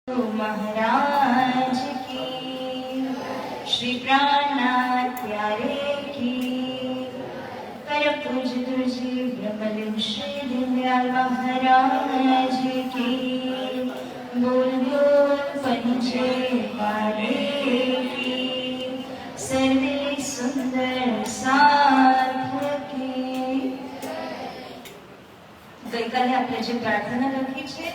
महाराज की, श्री प्राणनाथ प्यारे की, परम पूज्य गुरुजी ब्रह्मलिंग श्री दीनदयाल महाराज की, बोल बोल पंचे वाले की, सर्वे सुंदर सार्थकी। गईकाले आपणे जे प्रार्थना लखी छे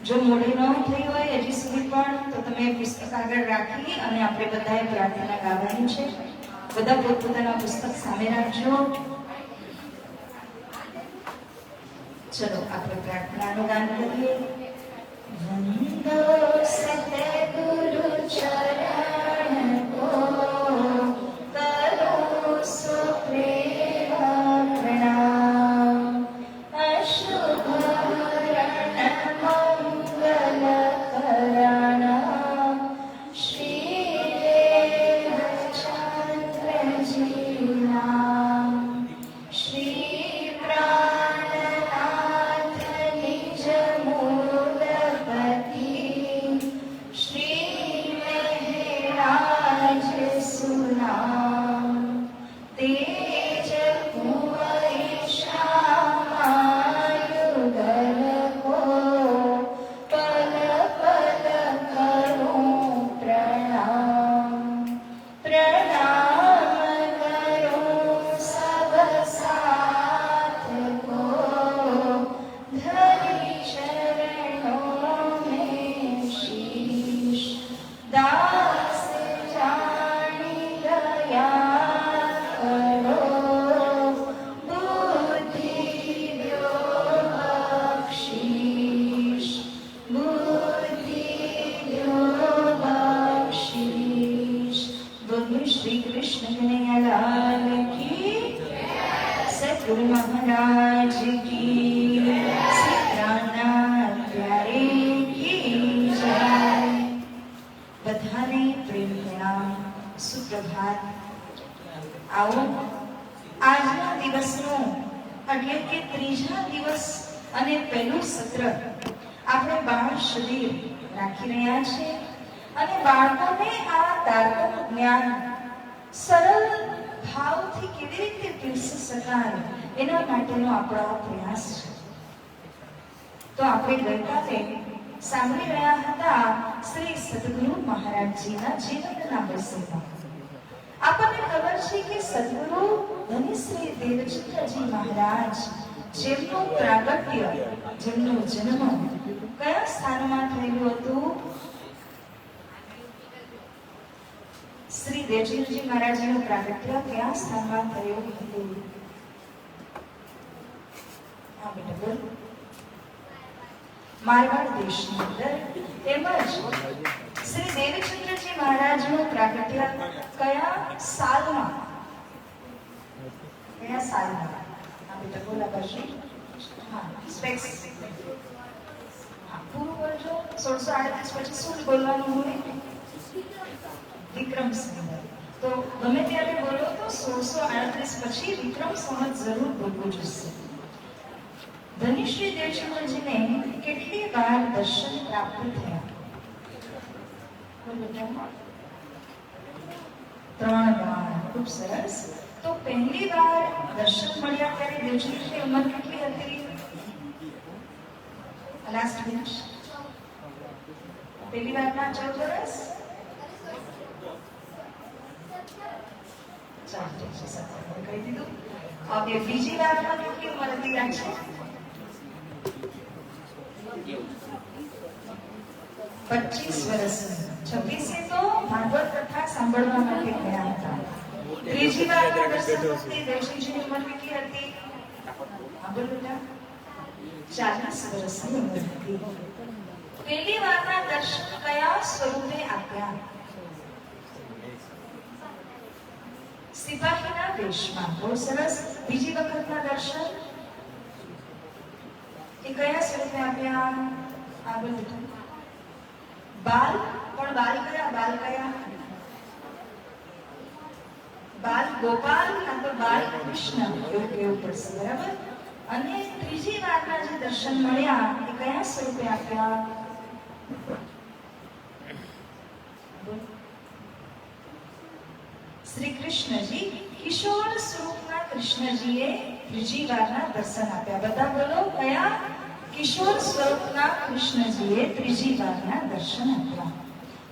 जो मोड़ी न थई होय हजी सुधी पण तो तमे पुस्तक આગળ રાખી અને આપણે બધાએ પ્રાર્થના ગાવાની છે। બધા પોતપોતાના પુસ્તક સામે રાખજો। ચલો આપણે પ્રાર્થનાનું ગાન કરીએ। વંદો સતગુરુ ચરણ કો કરો સુપ્રેમ પ્રણામ। અશુભ गुरु महाराज की, श्री प्राणनाथ प्यारे की जय। बधाने प्रेम प्रणाम, सुप्रभात। आओ આજના દિવસનો એટલે કે ત્રીજા દિવસ અને પહેલું સત્ર આપણે બાળ શરીર રાખી રહ્યા છે અને બાળકોને આ તારતમ્ય જ્ઞાન સરળ ભાવથી કેવી રીતે પીરસી શકાય એના માટેનો આપણો પ્રયાસ છે। તો આપણે ગઈકાલે સાંભળી રહ્યા હતા શ્રી સદગુરુ મહારાજજીના જીવનના પ્રસંગો। આપણને ખબર છે કે સદગુરુ ધની શ્રી દેવચંદ્રજી મહારાજ જેમનું પ્રાગટ્ય જેમનો જન્મ કયા સ્થાનમાં થયેલું હતું? श्री देवचंद्रजी महाराज નું પ્રાગટ્ય કયા સ્થાનમાં થયું હતું? આ બેટા બોલ। મારવાડ દેશની અંદર તેમજ શ્રી દેવચંદ્રજી મહારાજ નું પ્રાગટ્ય કયા સાલમાં? કયા સાલમાં? આ બેટા બોલા પછી હા સ્પેક્સ હા પૂરું બોલજો। 1638 પછી શું બોલવાનું હોય? विक्रम संवत। तो गमे त्यारे बोलो तो 1638 પછી વિક્રમ સંવત જરૂર બોલવું જોઈએ। ધની શ્રી દેવચંદ્રજીને કેટલી વાર દર્શન પ્રાપ્ત થયા? 3 વાર। ખૂબ સરસ। તો પહેલી વાર દર્શન મળ્યા ત્યારે દેવચંદ્રજીની ઉંમર કેટલી હતી? લાસ્ટ બેન્ચ પહેલી વારના 14 વર્ષ। કહી દીધું। હવે બીજી વારમાં કેટલી ઉંમર હતી? યાદ છે? 25 વર્ષ। 26 તો ભાગવત કથા સાંભળવા માટે ગયા હતા। ત્રીજી વારમાં દર્શન વખતે દેવજીની ઉંમર કેટલી હતી? બોલો બેટા 40 વર્ષની ઉંમર હતી। પહેલી વારના દર્શન કયા સ્વરૂપે આપ્યા? સિપાહીના વેશમાં। બહુ સરસ। બીજી વખતના દર્શન એ કયા સ્વરૂપે આપ્યા? આગળ બેઠા બાલ પણ બાલ કયા? બાલ કયા? બાલ ગોપાલ કાં તો બાલ કૃષ્ણ એવું કહેવું પડશે, બરાબર? અને ત્રીજી વારના જે દર્શન મળ્યા એ કયા સ્વરૂપે આપ્યા? શ્રી કૃષ્ણજી કિશોર સ્વરૂપના કૃષ્ણજીએ ત્રીજી વારના દર્શન આપ્યા. બધા બોલો, કયા? કિશોર સ્વરૂપના કૃષ્ણજીએ ત્રીજી વારના દર્શન આપ્યા.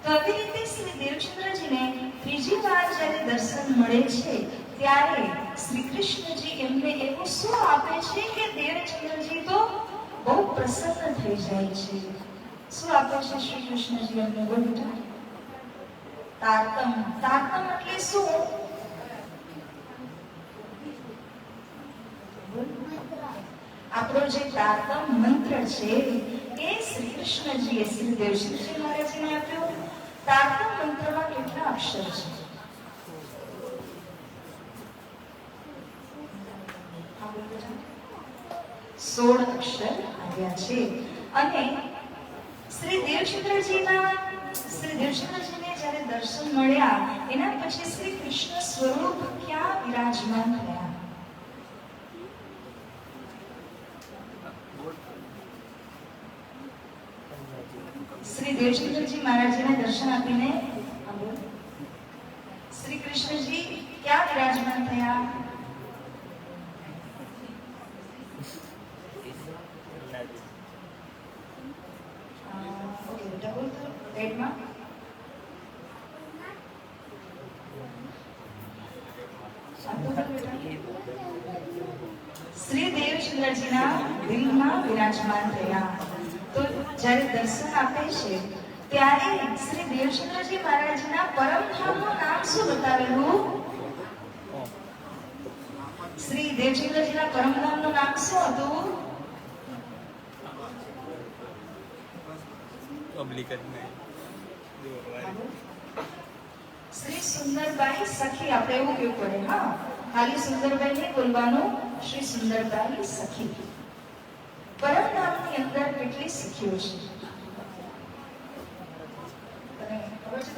તો આવી રીતે શ્રી દેવચંદ્રજીને ત્રીજી વાર જ્યારે દર્શન મળે છે ત્યારે શ્રી કૃષ્ણજી એમને એવું શું આપે છે કે દેવચંદ્રજી તો બહુ પ્રસન્ન થઈ જાય છે. શું આપે છે શ્રી કૃષ્ણજી એમને? બોલો. તારતમ. તારતમ એટલે શું? આપણો જે તારતમ મંત્ર છે એ શ્રી કૃષ્ણજીએ શ્રી દેવચંદ્રજી મહારાજને આપ્યો. તારતમ મંત્રમાં કેટલા અક્ષર છે? 16 અક્ષર આવ્યા છે. અને શ્રી દેવચંદ્રજીને જ્યારે દર્શન મળ્યા એના પછી શ્રી કૃષ્ણ સ્વરૂપ ક્યાં વિરાજમાન થયા? શ્રી દેવચંદ્રજી મહારાજને દર્શન આપીને શ્રી કૃષ્ણજી ક્યાં વિરાજમાન થયા? શ્રી દેવચંદ્રજીના દિલમાં વિરાજમાન થયા. તો જ્યારે દર્શન આપે છે ત્યારે શ્રી દેવચંદ્રજી મહારાજના પરમધામનું નામ શું બતાવેલું? શ્રી દેવચંદ્રજીના પરમધામનું નામ શું હતું? શ્રી સુંદરબાઈ સખી. આપણે એવું કેવું પડે. હા, ખાલી સુંદરબાઈ નહીં બોલવાનું, શ્રી સુંદરબાઈ સખી. પરમધામની અંદર કેટલી સખીઓ છે? ખબર છે?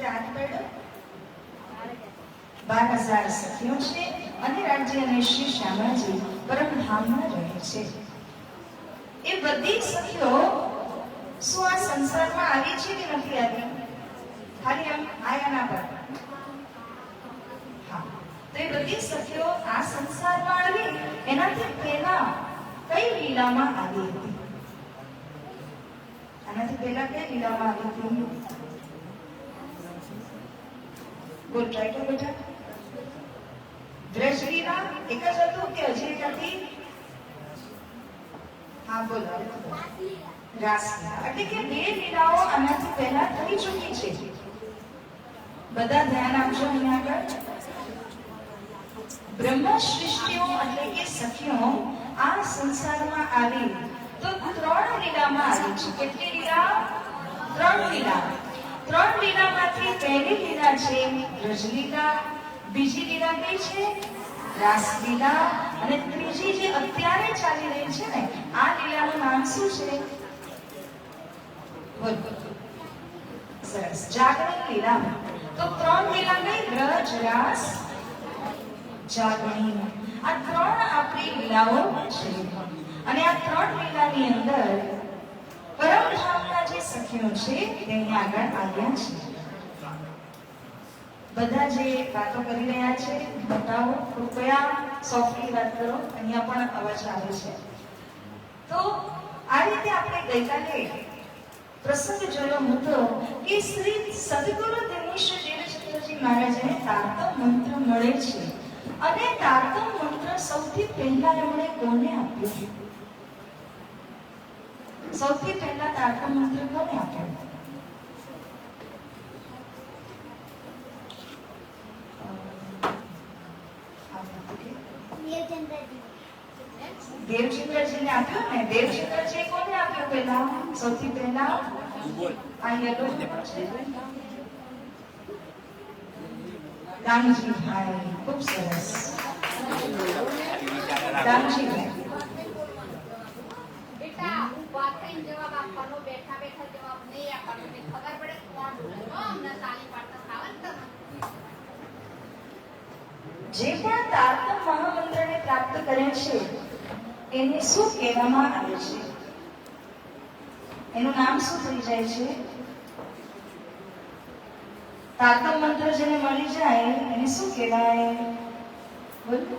12,000 સખીઓ છે. અને રાજ્ય અને શ્રી શ્યામાજી પરમધામમાં રહે છે. એ બધી સખીઓ શું આ સંસારમાં આવી છે કે નથી આવી? ખાલી આમ આયા ના પર. હા, તો એ બધી સખીઓ આ સંસારમાં આવી એનાથી પહેલા કઈ લીલામાં આવી હતી? આનાથી પહેલા કઈ લીલામાં આવી હતી? બોલ, ટ્રાય કરો બેટા. બ્રજલીલા એક જ હતું કે હજી એક હતી? હા બોલો. રાસલીલા. એટલે કે 2 લીલાઓ આનાથી પહેલા થઈ ચૂકી છે. બધા ધ્યાન આપજો અહીંયા આગળ. બ્રહ્મ સૃષ્ટિઓ એટલે કે સખીઓ આ સંસારમાં આવી તો 3 લીલામાં આવી છે. કેટલી લીલા? 3 લીલા. 3 લીલામાંથી પહેલી લીલા છે બ્રજલીલા, બીજી લીલા કઈ છે? રાસલીલા, અને ત્રીજી જે અત્યારે ચાલી રહી છે ને આ લીલાનું નામ શું છે? સરસ, જાગરણ લીલા. તો 3 લીલા કઈ? બ્રજ, રાસ, જાગણી. આ 3 આપણી લીલાઓ છે. અને આ 3 લીલાની અંદર પરમધામના જે સખીઓ છે તેની આગળ આવ્યા છે. બધા જે વાતો કરી રહ્યા છે બતાવો, કૃપયા સોફ્ટલી વાત કરો. અહીંયા પણ અવાજ આવે છે. તો આ રીતે આપણે ગઈકાલે પ્રસંગ જોયો હતો કે શ્રી સદગુરુ દિનેશ દેવચંદ્રજી મહારાજને તારતમ મંત્ર મળે છે. અને તારતમ મંત્ર સૌથી પહેલા એમણે કોને આપ્યો? સૌથી પહેલા તારતમ મંત્ર કોને આપ્યો? દેવચંદ્રજીને આપ્યો ને. દેવચંદ્રજી કોને આપ્યો પહેલા? સૌથી પહેલા આ યલો છે દામજી ભાઈ. ખૂબ સરસ દામજી ભાઈ. બેટા વાત કરીને જવાબ આપવાનો, બેઠા બેઠા જવાબ નહીં આપવાનો. ખબર પડે કોણ બોલે. અમને તાલી પાડતા ખાવાનું. જે પણ તારતમ મહામંત્રને પ્રાપ્ત કરે છે એને શું કહેવામાં આવે છે? એનું નામ શું થઈ જાય છે? તારક મંત્ર જેને મળી જાય એને શું કહેવાય? બોલો.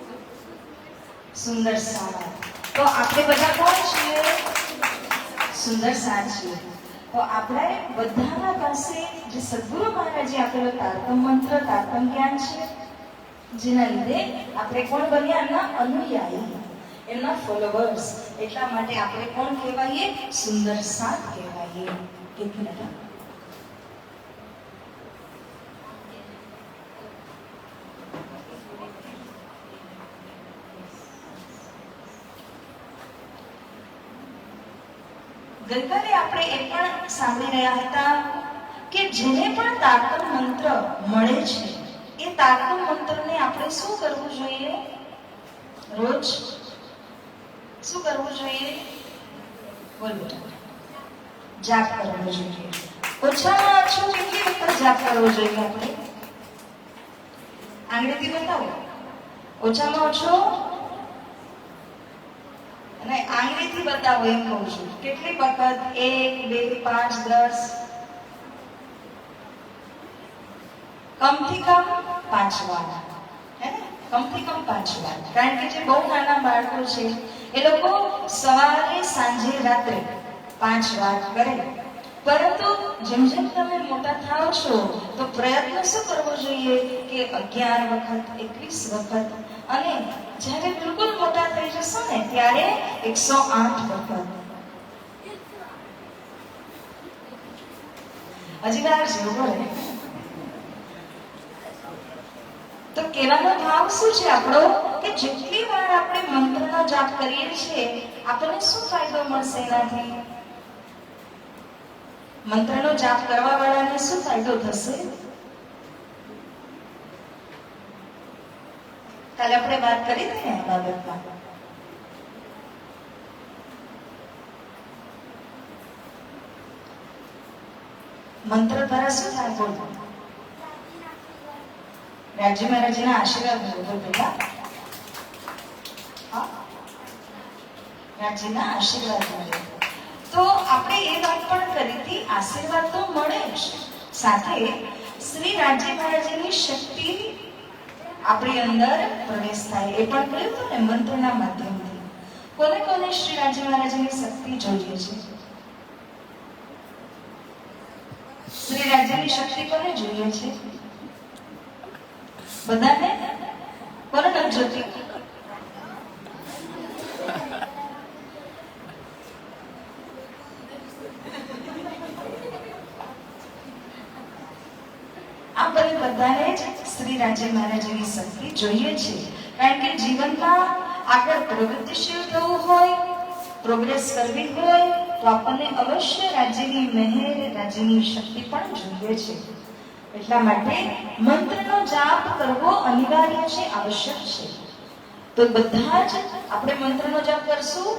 સુંદર સાર. તો આપણે બધા કોણ છીએ? સુંદર સાર છીએ. તો આપણે બધાના પાસે જે સદગુરુ મહારાજે આપેલો તારક મંત્ર, તારક જ્ઞાન છે, જેના લીધે આપણે કોણ બન્યા? એમના અનુયાયી, એમના ફોલોવર્સ. એટલા માટે આપણે કોણ કહેવાઈએ? સુંદર સાર કહેવાઈએ. એક મિનિટ. ગઈકાલે આપણે એ પણ સાંભળી રહ્યા હતા કે જેને પણ તારક મંત્ર મળે છે એ તારક મંત્રને આપણે શું કરવું જોઈએ? રોજ શું કરવું જોઈએ? બોલો. જાપ કરવો જોઈએ. ઓછામાં ઓછું કેટલી વખત જાપ કરવો જોઈએ આપણે? આંગળીથી બતાવો. ઓછામાં ઓછો અને આંગળીથી બતાવો એમ કહું છું. કેટલી વખત? 1, 2, 5, 10? કમથી કમ 5 વાર. હે ને? કમથી કમ 5 વાર. કારણ કે જે બહુ નાના બાળકો છે એ લોકો સવારે, સાંજે, રાત્રે 5 વાર કરે. પરંતુ જેમ જેમ તમે મોટા થાઓ છો તો પ્રયત્ન શું કરવો જોઈએ કે 11 વખત, 21 વખત, અને જ્યારે બિલકુલ મોટા થઈ જશો ને ત્યારે 108 વખત. હજી વાર જેવું બોલે. તો કહેવાનો ભાવ શું છે આપણો? કે જેટલી વાર આપણે મંત્રનો જાપ કરીએ છીએ આપણને શું ફાયદો મળશે એનાથી? મંત્રનો જાપ કરવા વાળાને શું ફાયદો થશે? કાલે આપણે વાત કરી હતી ને આ બાબતમાં. મંત્ર દ્વારા શું થાય? બોલો. રાજ્ય મહારાજના આશીર્વાદ મેળવો બેટા. રાજ્યના આશીર્વાદ મળે. તો આપણે એ વાત પણ કરી હતી, આશીર્વાદ તો મળે જ, સાથે શ્રી રાજ્ય મહારાજની શક્તિ આપણી અંદર પ્રવેશ થાય એ પણ કહ્યું હતું ને મંત્રના માધ્યમથી. કોને કોને શ્રી રાજ્ય મહારાજની શક્તિ જોઈએ છે? શ્રી રાજ્યની શક્તિ કોને જોઈએ છે? બધાને? કોને નથી જોતી? આપણે બધાને જ શ્રી રાજ્ય મહારાજની શક્તિ જોઈએ છે. કારણ કે જીવનમાં આગળ પ્રગતિશીલ થવું હોય, પ્રોગ્રેસ કરવી હોય તો આપણને અવશ્ય રાજ્યની મહેર, રાજ્યની શક્તિ પણ જોઈએ છે. એટલા માટે મંત્રનો જાપ કરવો અનિવાર્ય છે, આવશ્યક છે. તો બધા જ આપણે મંત્રનો જાપ કરશું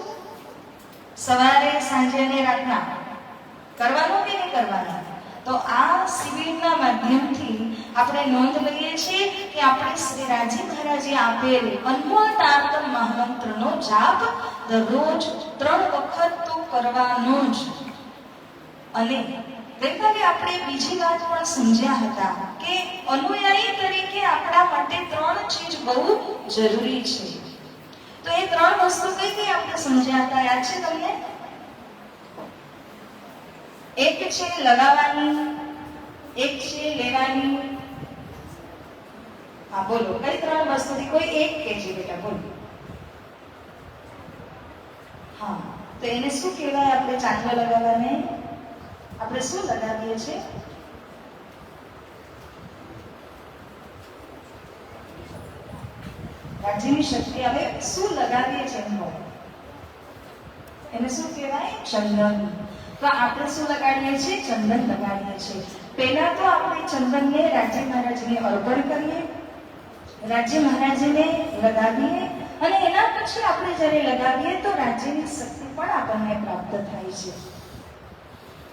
સવારે, સાંજે અને રાતના. કરવાનો કે નહીં કરવાનો? તો આ શિબિરના માધ્યમથી આપણે નોંધ લઈએ છીએ કે આપણે શ્રી રાજ્ય મહારાજે આપેલ અનમોલ તારક મહામંત્રનો જાપ દરરોજ 3 વખત તો કરવાનો જ. અને ગઈકાલે આપણે બીજી વાત પણ સમજ્યા હતા કે અનુયાયી તરીકે આપણા માટે 3 ચીજ બહુ જરૂરી છે. તો એ 3 વસ્તુ કઈ કઈ આપણે સમજ્યા હતા? યાદ છે તમને? એક છે લગાવવાની, એક છે લેવાની. હા બોલો, કઈ 3 વસ્તુથી કોઈ એક કહેજે બેટા, બોલો. હા, તો એને શું કહેવાય? આપણે ચાંદલો લગાવવાને આપણે શું લગાવીએ છીએ? રાજ્યની શક્તિ. હવે શું લગાવીએ છીએ? એને શું કહેવાય? ચંદન. તો આપણે શું લગાડીએ છીએ? ચંદન લગાડીએ છીએ. પહેલા તો આપણે ચંદનને રાજ્ય મહારાજને અર્પણ કરીએ, રાજ્ય મહારાજને લગાવીએ, અને એના પછી આપણે જ્યારે લગાવીએ તો રાજ્યની શક્તિ પણ આપણને પ્રાપ્ત થાય છે.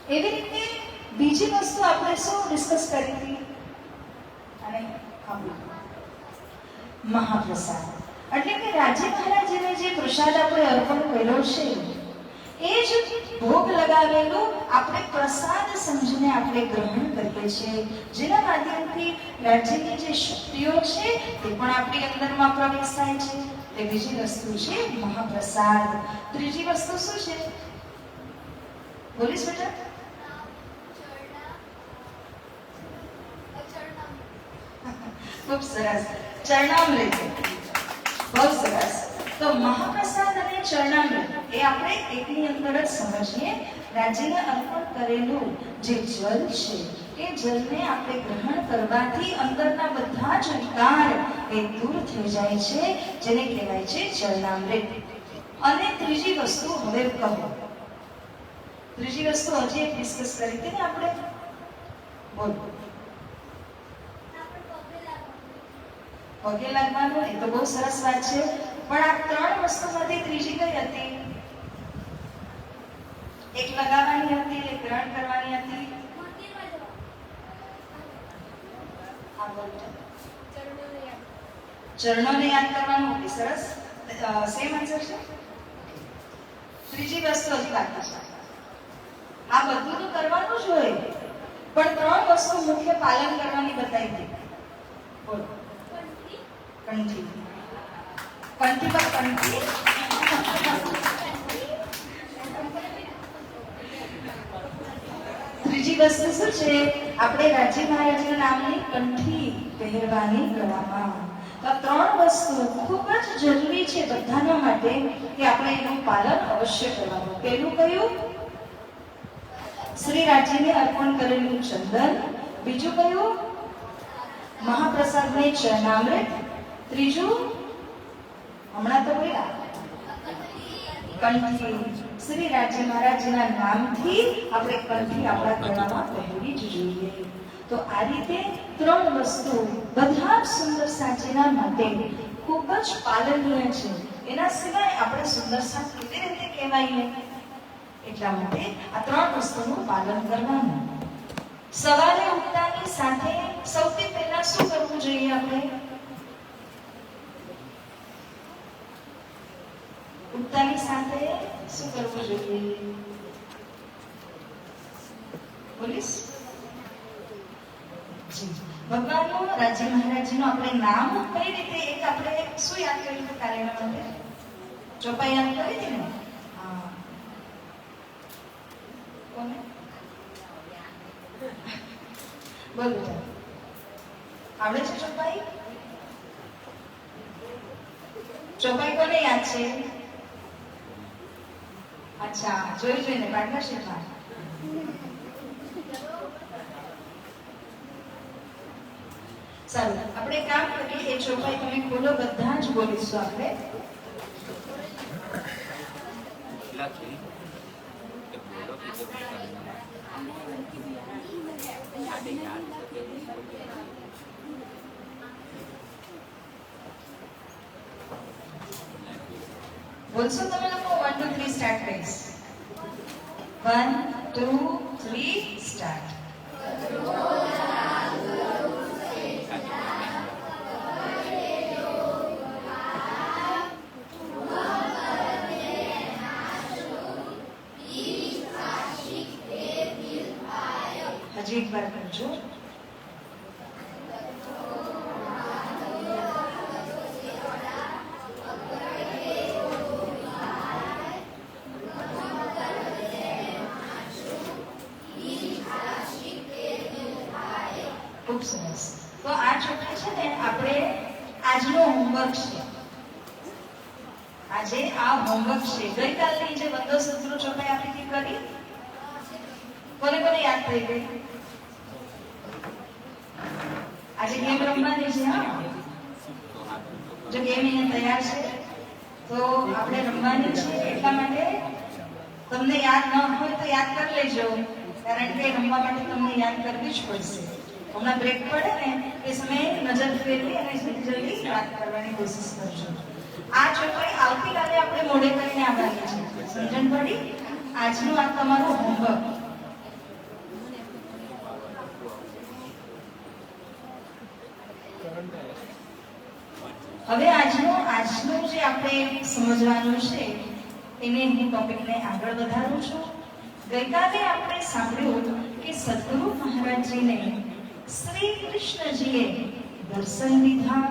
એવી રીતે બીજી વસ્તુ આપણે શું ડિસ્કસ કરી હતી? અને મહાપ્રસાદ. એટલે કે રાજ્ય મહારાજને જે પ્રસાદ આપણે અર્પણ કર્યો છે એ જ ભોગ લગાવેલું આપણે પ્રસાદ સમજીને આપણે ગ્રહણ કરીએ છીએ, જેના માધ્યમથી રાજ્યની જે શક્તિઓ છે તે પણ આપણી અંદરમાં પ્રવેશ થાય છે. એ બીજી વસ્તુ છે મહાપ્રસાદ. ત્રીજી વસ્તુ શું છે? બોલીશ બેટા? ખૂબ સરસ. ચરણામૃત. બહુ સરસ. તો મહાપ્રસાદ અને ચરણામૃત એ આપણે એકની અંદર જ સમજીએ. રાજ્યને અર્પણ કરેલું જે જલ છે એ જલને આપણે ગ્રહણ કરવાથી અંદરના બધા જ વિકાર એ દૂર થઈ જાય છે, જેને કહેવાય છે ચરણામૃત. અને ત્રીજી વસ્તુ હવે કહો. ત્રીજી વસ્તુ હજી એક ડિસ્કસ કરી હતી ને આપણે. બોલો. પગે લાગવાનું એ તો બહુ સરસ વાત છે, પણ આ ત્રણ વસ્તુમાંથી ત્રીજી કઈ હતી? એક લગાવવાની હતી, એક ગ્રહણ કરવાની હતી. ચરણોને યાદ કરવાનું. ઓકે, સરસ. સેમ આન્સર છે. ત્રીજી વસ્તુ હજી બાકી છે. આ બધું તો કરવાનું જ હોય, પણ ત્રણ વસ્તુ મુખ્ય પાલન કરવાની બતાવી દે. બોલો. કંઠી. કંઠી પર કંઠી. ત્રીજી વસ્તુ શું છે? આપણે રાજ્ય મહારાજના નામની કંઠી પહેરવાની ગળામાં. તો આ ત્રણ વસ્તુ ખૂબ જ જરૂરી છે બધાના માટે કે આપણે એનું પાલન અવશ્ય કરવાનું. પહેલું કયું? શ્રી રાજ્યને અર્પણ કરેલું ચંદન. બીજું કયું? મહાપ્રસાદને ચરણામૃત. ત્રીજું હમણાં તો બોલ્યા કંઠી. શ્રી રાજ્ય મહારાજના નામથી આપણે કંઠી આપણા ગળામાં પહેરવી જ જોઈએ. તો આ રીતે ત્રણ વસ્તુ બધા જ સુંદર સાચીના માટે ખૂબ જ પાલનીય છે. એના સિવાય આપણે સુંદર સાચ કેવી રીતે કહેવાઈએ? એટલા માટે આ ત્રણ વસ્તુનું પાલન કરવાનું. સવારે ઉઠતાની સાથે સૌથી પહેલા શું કરવું જોઈએ આપણે? ઉઠતાની સાથે શું કરવું જોઈએ? પોલીસ. ભગવાનનું રાજ્ય મહારાજનું આપણે નામ કઈ રીતે, એક આપણે શું યાદ કર્યું હતું કાર્યના માટે? ચોપાઈ યાદ કરી હતી ને? હા. કોને? બોલો. આવડે છે ચોપાઈ? ચોપાઈ કોને યાદ છે? અચ્છા, જોઈને પાર્ટનરશિપમાં. સારું, આપણે કામ કરીએ. એ ચોપાઈ તમે ખોલો, બધા જ બોલીશું આપણે. બોલશો તમે લોકો? 1 2 3 સ્ટાર્ટ કરીશ. 1 2 3 સ્ટાર્ટ. હજી એક વાર કરજો. ખૂબ સરસ. તો આ ચોપડી છે ને આપણે આજનો હોમવર્ક છે. આજે આ હોમવર્ક છે. ગઈકાલની જે વંદો સૂત્રો ચોપડી આપણી કરી, કોને કોને યાદ થઈ ગઈ? આજે ગેમ રમવાની છે. હા, જો ગેમ અહીંયા તૈયાર છે તો આપણે રમવાની છે. એટલા માટે તમને યાદ ન હોય તો યાદ કરી લેજો, કારણ કે રમવા માટે તમને યાદ કરવી જ પડશે. હમણાં બ્રેક પડે ને એ સમયે નજર ફેરવી અને જલ્દી યાદ કરવાની કોશિશ કરજો. આ ચોપડી આવતીકાલે આપણે મોડે કરીને આવવાની છે. સમજણ પડી? આજનું આ તમારું હોમવર્ક. હવે આજનું જે આપણે સમજવાનું છે એને હું ટોપિકને આગળ વધારું છું. ગઈકાલે આપણે સાંભળ્યું કે સદગુરુ મહારાજજીને શ્રી કૃષ્ણજીએ દર્શન દીધા,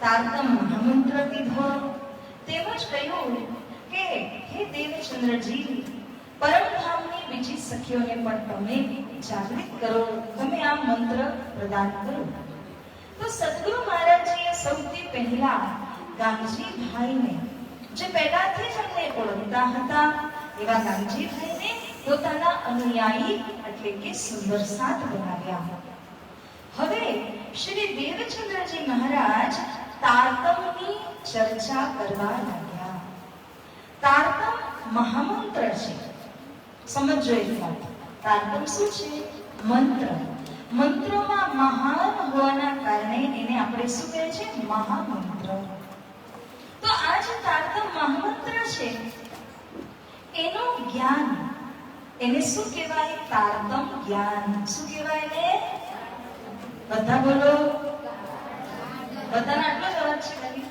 તારતમ મહામંત્ર દીધો, તેમજ કહ્યું કે હે દેવચંદ્રજી, પરમધામની બીજી સખીઓને પણ તમે જાગૃત કરો, તમે આ મંત્ર પ્રદાન કરો. તો સદગુરુ મહારાજજીએ સૌથી પહેલા ગામજીભાઈને, જે પહેલાથી જ અમને ઓળખતા હતા એવા ગામજીભાઈને પોતાના અનુયાયી એટલે કે સુંદર સાથ બનાવ્યા. હવે શ્રી દેવચંદ્રજી મહારાજ તારતમની ચર્ચા કરવા લાગ્યા. તારતમ મહામંત્ર છે. સમજો એક વાત, તારતમ શું છે? મંત્ર. મંત્રોમાં મહાન હોવાના કારણે એને આપણે શું કહે છે? મહામંત્ર. તો આ જે તારતમ મહામંત્ર છે એનું જ્ઞાન, એને શું કહેવાય? તારતમ જ્ઞાન. શું કહેવાય એને? બધા બોલો. બધાને આટલો જ અવાજ છે ખાલી?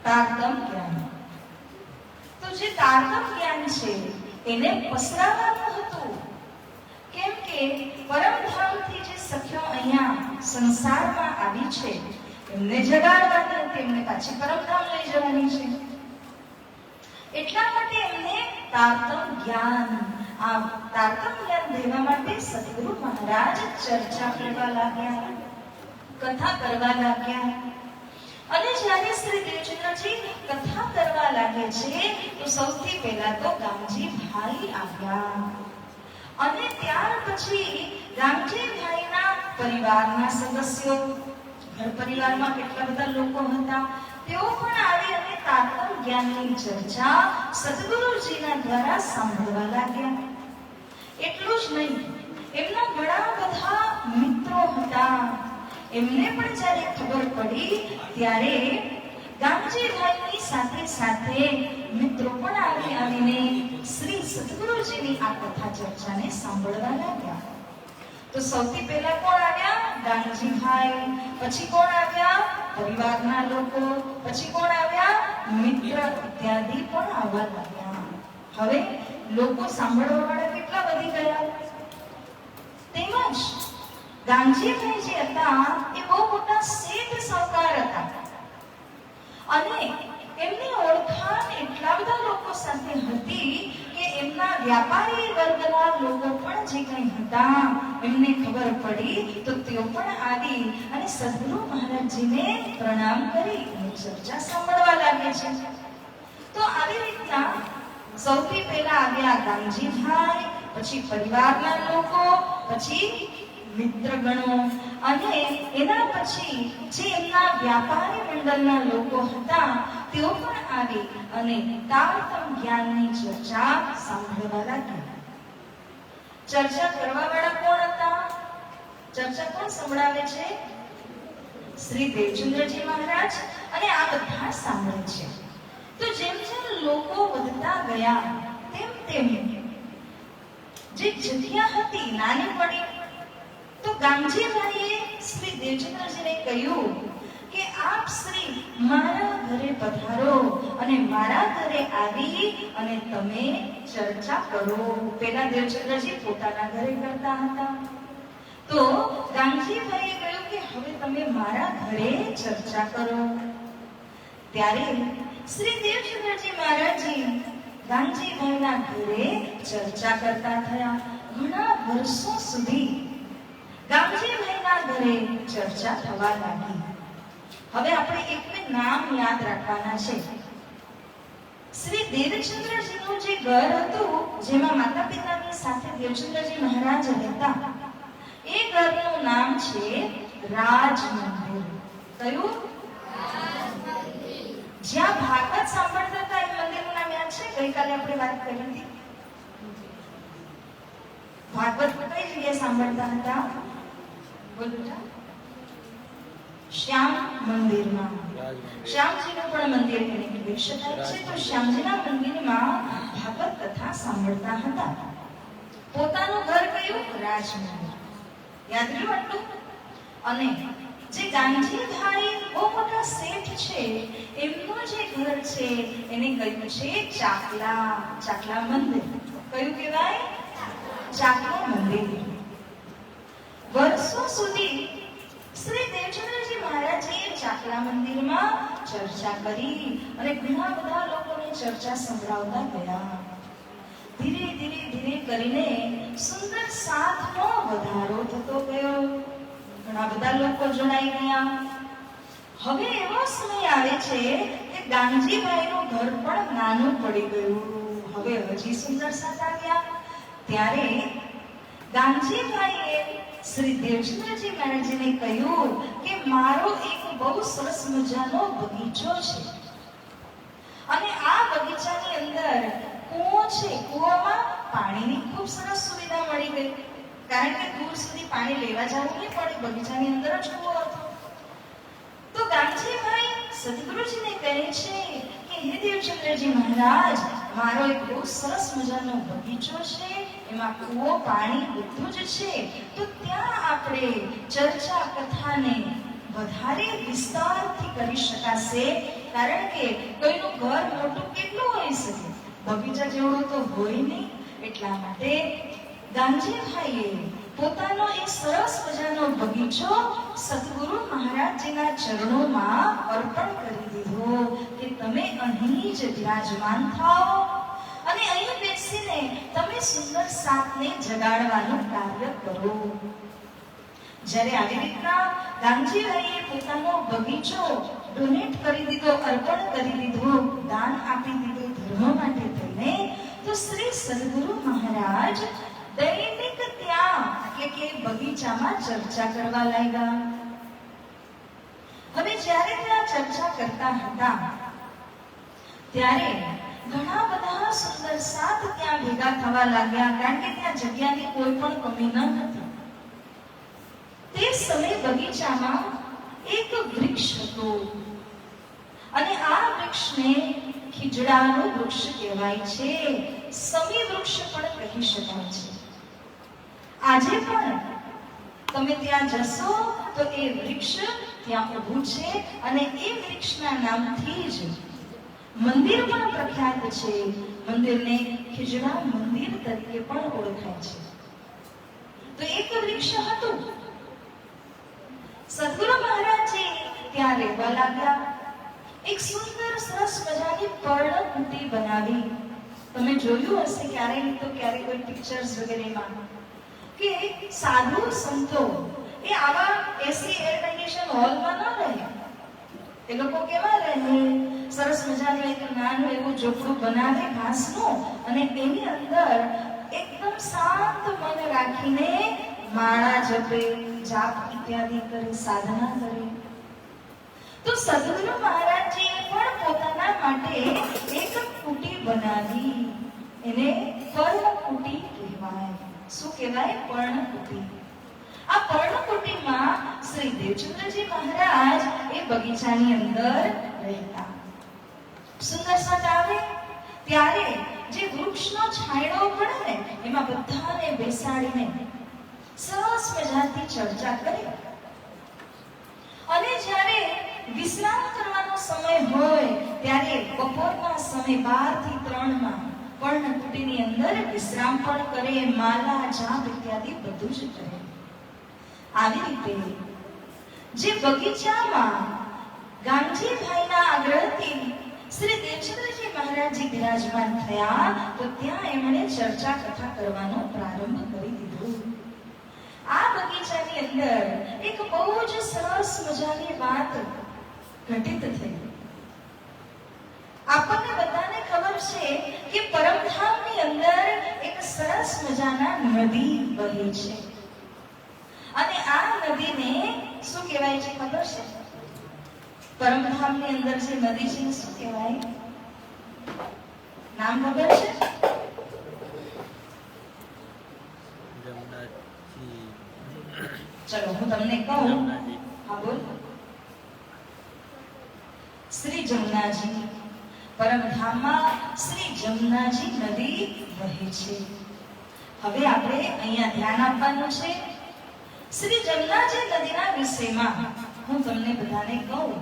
તારતમ જ્ઞાન. તો જે તારતમ જ્ઞાન છે એને પસરાવવાનું હતું. કેમ કે પરમધામથી જે સખીઓ અહીંયા સંસારમાં આવી છે એમને જગાડવાની હતી, એમને પાછી પરમધામ લઈ જવાની છે. એટલા માટે એમને તારતમ જ્ઞાન, આ તારતમ જ્ઞાન દેવા માટે સદગુરુ મહારાજ ચર્ચા કરવા લાગ્યા, કથા કરવા લાગ્યા. અને જ્યારે શ્રી દેવચંદ્રજી કથા કરવા લાગે છે તો સૌથી પહેલા તો ગામજીભાઈ આવ્યા. અને ત્યાર પછી ગામજીભાઈના પરિવારના સદસ્યો, ઘર પરિવારમાં કેટલા બધા લોકો હતા, તેઓ પણ આવી અને તારતમ જ્ઞાનની ચર્ચા સદગુરુજીના દ્વારા સાંભળવા લાગ્યા. એટલું જ નહીં, એમના ઘણા બધા મિત્રો હતા. એમને પણ જ્યારે ખબર પડી ત્યારે ગામજીભાઈની સાથે સાથે મિત્રો પણ આવીને શ્રી સદગુરુજીની આ કથા ચર્ચાને સાંભળવા લાગ્યા. તો સૌથી પહેલા કોણ આવ્યા? ગામજીભાઈ. પછી કોણ આવ્યા? પરિવારના લોકો. પછી કોણ આવ્યા? મિત્ર ઇત્યાદિ પણ આવવા લાગ્યા. હવે લોકો સાંભળવા વાળા કેટલા વધી ગયા. તેમજ ગામજીભાઈ જે હતા એ બહુ મોટા શેઠ સાહુકાર હતા અને એમની ઓળખાણ એટલા બધા લોકો સાથે હતી કે એમના વ્યાપારી વર્ગના લોકો પણ જે કંઈ હતા એમને ખબર પડી તો તેઓ પણ આવી અને સદગુરુ મહારાજજીને પ્રણામ કરી અને ચર્ચા સાંભળવા લાગે છે. તો આવી રીતના સૌથી પહેલા આવ્યા ગામજીભાઈ, પછી પરિવારના લોકો, પછી મિત્રગણો અને એના પછી જે એમના વ્યાપારી મંડળના લોકો હતા તેઓ પણ આવી અને તારતમ જ્ઞાનની ચર્ચા સાંભળવા લાગ્યા. ચર્ચા કરવા વાળા કોણ હતા? ચર્ચા કોણ સંભળાવે છે? શ્રી દેવચંદ્રજી મહારાજ. અને આ બધા સાંભળે છે. તો જેમ જેમ લોકો વધતા ગયા તેમ તેમ જે જગ્યા હતી નાની પડી. તો ગામજીભાઈએ શ્રી દેવચંદ્રજીને કહ્યું કે આપ શ્રી મારા ઘરે પધારો અને મારા ઘરે આવી અને તમે ચર્ચા કરો. પેલા દેવચંદ્રજી પોતાના ઘરે કરતા હતા. તો ગામજીભાઈએ કહ્યું કે હવે તમે મારા ઘરે ચર્ચા કરો. ત્યારે શ્રી દેવચંદ્રજી મહારાજજી ગામજીભાઈના ઘરે ચર્ચા કરતા થયા. ઘણા વર્ષો સુધી ગામજીભાઈના ઘરે ચર્ચા થવા લાગી. હવે આપણે એકને નામ યાદ રાખવાના છે. શ્રી દેવચંદ્રજીનું જે ઘર હતું જેમાં માતા પિતાની સાથે દેવચંદ્રજી મહારાજ રહેતા એ ઘરનું નામ છે રાજ મંદિર. કયું? જ્યાં ભાગવત સાંભળતા હતા એ મંદિરનું નામ યાદ છે? ગઈકાલે આપણે વાત કરી હતી. ભાગવત કઈ જગ્યાએ સાંભળતા હતા? શ્યામ મંદિરમાં. શ્યામજીનું પણ મંદિર એને કહી શકાય છે. તો શ્યામજીના મંદિરમાં ભાગવત કથા સાંભળતા હતા. પોતાનું ઘર કયું? રાજ મંદિર. યાદ રહ્યું આટલું? અને જે ગાંધીભાઈ બહુ મોટા શેઠ છે, એમનું જે ઘર છે એને કહ્યું છે ચાકલા મંદિર. કયું કહેવાય? ચાકલા મંદિર. વર્ષો સુધી શ્રી દેવચંદ્રજી મહારાજે ચાકલા મંદિરમાં ચર્ચા કરી અને ઘણા બધા લોકોને ચર્ચા સંભળાવતા ગયા. ધીરે ધીરે કરીને સુંદર સાથનો વધારો થતો ગયો. ઘણા બધા લોકો જોડાઈ ગયા. હવે એવો સમય આવે છે કે ગાંધીભાઈનું ઘર પણ નાનું પડી ગયું. હવે હજી સુંદર સાથ આવ્યા. ત્યારે ગાંધીભાઈએ શ્રી દેવચંદ્રજી મહારાજને કહ્યું કે મારો એક બહુ સરસ મજાનો બગીચો છે અને આ બગીચાની અંદર કૂવો છે. કૂવામાં પાણીની ખૂબ સરસ સુવિધા મળી ગઈ, કારણ કે દૂર સુધી પાણી લેવા જવું નહીં પડે, બગીચાની અંદર જ કૂવો હતો. તો ગાંધીભાઈ સદગુરુજીને કહે છે કે હે દેવચંદ્રજી મહારાજ, મારો એક બહુ સરસ મજાનો બગીચો છે, એમાં કૂવો પાણી બધું જ છે, તો ત્યાં આપણે ચર્ચા કથાને વધારે વિસ્તારથી કરી શકાશે, કારણ કે કોઈનું ઘર મોટું કેટલું હોઈ શકે, બગીચા જેવડું તો હોય નહીં. એટલા માટે ગાંધીભાઈએ પોતાનો એક સરસ મજાનો બગીચો સદગુરુ મહારાજજીના ચરણોમાં અર્પણ કરી દીધો કે તમે અહીં જ બિરાજમાન થાઓ અને અહીં બેસીને તમે સુંદર સાથને જગાડવાનું કાર્ય કરો. જ્યારે આવી રીતના ગાંધીભાઈએ પોતાનો બગીચો ડોનેટ કરી દીધો, અર્પણ કરી દીધો, દાન આપી દીધું ધર્મ માટે થઈને, તો શ્રી સદગુરુ મહારાજ દૈનિક ત્યાં એટલે કે બગીચામાં ચર્ચા કરવા લાગ્યા. હવે જ્યારે ત્યાં ચર્ચા કરતા હતા ત્યારે ઘણા બધા સુંદર સાથ ત્યાં ભેગા થવા લાગ્યા, કારણ કે ત્યાં જગ્યાની કોઈ પણ કમી ન હતી. તે સમયે બગીચામાં એક વૃક્ષ હતું અને આ વૃક્ષને ખીજડાનું વૃક્ષ કહેવાય છે, સમી વૃક્ષ પણ કહી શકાય છે. આજે પણ તમે ત્યાં જશો તો એ વૃક્ષ ત્યાં ઊભું છે અને એ વૃક્ષના નામથી જ મંદિર પણ પ્રખ્યાત છે. મંદિરને ખીજડા મંદિર તરીકે પણ ઓળખાય છે. તો એક વૃક્ષ હતું. સદગુરુ મહારાજજી ત્યાં રહેવા લાગ્યા. એક સુંદર સરસ મજાની પર્ણકુટી બનાવી. તમે જોયું હશે ક્યારેય તો ક્યારેય કોઈ પિક્ચર્સ વગેરેમાં કે સાધુ સંતો એ આવા એસી એર કન્ડિશન હોલમાં ન રહે. એ લોકો કેવા રહે? સરસ મજાનું એક નાનું એવું ઝૂંપડું બનાવે ઘાસનું અને એની અંદર એકદમ શાંત મન રાખીને માળા જપે, જાપ ઇત્યાદિ કરે, સાધના કરે. તો સદગુરુ મહારાજજીએ પણ પોતાના માટે એક કુટી બનાવી. એને પર્ણકુટી કહેવાય. શું કહેવાય? પર્ણકુટી. આ પર્ણકુટીમાં શ્રી દેવચંદ્રજી મહારાજ એ બગીચાની અંદર રહેતા. સુંદર સાથ આવે ત્યારે જે વૃક્ષનો છાંયડો પડે ને એમાં બધાને બેસાડીને સરસ મજાથી ચર્ચા કરે અને જ્યારે વિશ્રામ કરવાનો સમય હોય ત્યારે બપોરના સમય 12 થી 3 માં પર્ણકુટીની અંદર વિશ્રામ પણ કરે, માલા જાપ ઇત્યાદિ બધું જ કરે. આવી રીતે જે બગીચામાં ગાંધીભાઈના આગ્રહથી શ્રી દેવચંદ્રજી મહારાજજી બિરાજમાન થયા તો ત્યાં એમણે ચર્ચા કથા કરવાનો પ્રારંભ કરી દીધો. આ બગીચાની અંદર એક બહુ જ સરસ મજાની વાત ઘટિત થઈ. આપણને બધાને ખબર છે કે પરમધામની અંદર એક સરસ મજાના નદી વહે છે અને આ નદીને શું કહેવાય છે ખબર છે? પરમધામની અંદર જે નદી છે શું કહેવાય? નામ ખબર છે? ચલો હું તમને કહું. હા બોલ. શ્રી જમનાજી. પરમધામમાં શ્રી જમનાજી નદી વહે છે. હવે આપણે અહીંયા ધ્યાન આપવાનું છે શ્રી જમનાજી નદીના વિષયમાં. હું તમને બધાને કહું